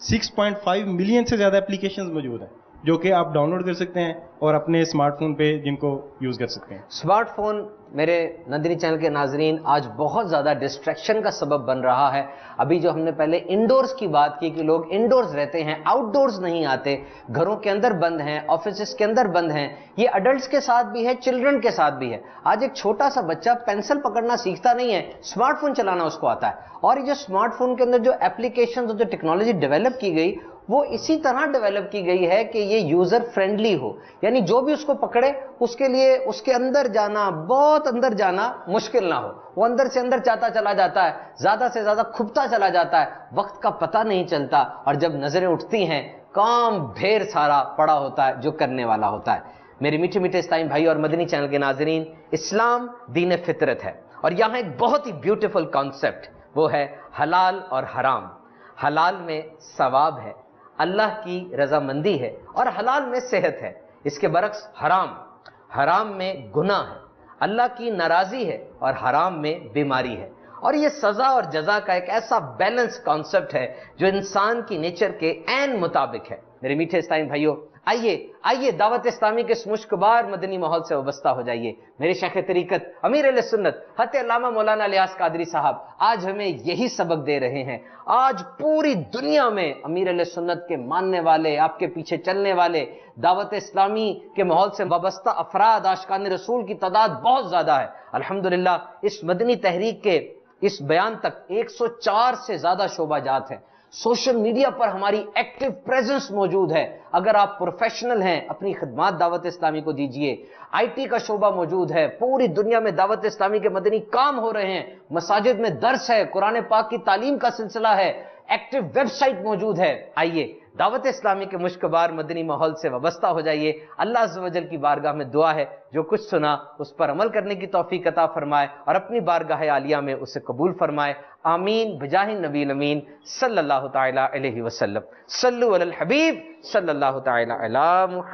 6.5 ملین سے زیادہ اپلیکیشنز موجود ہیں جو کہ آپ ڈاؤن لوڈ کر سکتے ہیں اور اپنے اسمارٹ فون پہ جن کو یوز کر سکتے ہیں. اسمارٹ فون میرے نندنی چینل کے ناظرین آج بہت زیادہ ڈسٹریکشن کا سبب بن رہا ہے. ابھی جو ہم نے پہلے انڈورز کی بات کی کہ لوگ انڈورز رہتے ہیں, آؤٹ ڈورز نہیں آتے, گھروں کے اندر بند ہیں, آفیسز کے اندر بند ہیں, یہ اڈلٹس کے ساتھ بھی ہے, چلڈرن کے ساتھ بھی ہے. آج ایک چھوٹا سا بچہ پینسل پکڑنا سیکھتا نہیں ہے, اسمارٹ فون چلانا اس کو آتا ہے. اور یہ جو اسمارٹ فون کے اندر جو اپلیکیشنز اور جو ٹیکنالوجی ڈیولپ کی گئی وہ اسی طرح ڈیولپ کی گئی ہے کہ یہ یوزر فرینڈلی ہو, یعنی جو بھی اس کو پکڑے اس کے لیے اس کے اندر جانا, بہت اندر جانا مشکل نہ ہو. وہ اندر سے اندر چاہتا چلا جاتا ہے, زیادہ سے زیادہ کھپتا چلا جاتا ہے, وقت کا پتہ نہیں چلتا, اور جب نظریں اٹھتی ہیں کام ڈھیر سارا پڑا ہوتا ہے جو کرنے والا ہوتا ہے. میرے میٹھے میٹھے اسلام بھائی اور مدنی چینل کے ناظرین, اسلام دین فطرت ہے, اور یہاں ایک بہت ہی بیوٹیفل کانسیپٹ وہ ہے حلال اور حرام. حلال میں ثواب ہے, اللہ کی رضامندی ہے, اور حلال میں صحت ہے. اس کے برعکس حرام میں گناہ ہے, اللہ کی ناراضی ہے, اور حرام میں بیماری ہے. اور یہ سزا اور جزا کا ایک ایسا بیلنس کانسیپٹ ہے جو انسان کی نیچر کے عین مطابق ہے. میرے میٹھے اسلامی بھائیوں, آئیے دعوت اسلامی کے اس مشکبار مدنی ماحول سے وابستہ ہو جائیے. میرے شیخ طریقت امیر اہل سنت حضرت علامہ مولانا الیاس قادری صاحب آج ہمیں یہی سبق دے رہے ہیں. آج پوری دنیا میں امیر اہل سنت کے ماننے والے, آپ کے پیچھے چلنے والے, دعوت اسلامی کے ماحول سے وابستہ افراد, عاشقان رسول کی تعداد بہت زیادہ ہے. الحمدللہ اس مدنی تحریک کے اس بیان تک 104 سے زیادہ شعبہ جات ہیں. سوشل میڈیا پر ہماری ایکٹیو پریزنس موجود ہے. اگر آپ پروفیشنل ہیں اپنی خدمات دعوت اسلامی کو دیجئے. آئی ٹی کا شعبہ موجود ہے, پوری دنیا میں دعوت اسلامی کے مدنی کام ہو رہے ہیں, مساجد میں درس ہے, قرآن پاک کی تعلیم کا سلسلہ ہے, ایکٹیو ویب سائٹ موجود ہے. آئیے دعوت اسلامی کے مشکبار مدنی ماحول سے وابستہ ہو جائیے. اللہ عز و جل کی بارگاہ میں دعا ہے جو کچھ سنا اس پر عمل کرنے کی توفیق عطا فرمائے, اور اپنی بارگاہ عالیہ میں اسے قبول فرمائے. آمین بجاہ نبی الامین صلی اللہ تعالی علیہ وسلم. صلو علی الحبیب صلی اللہ تعالی علی محمد.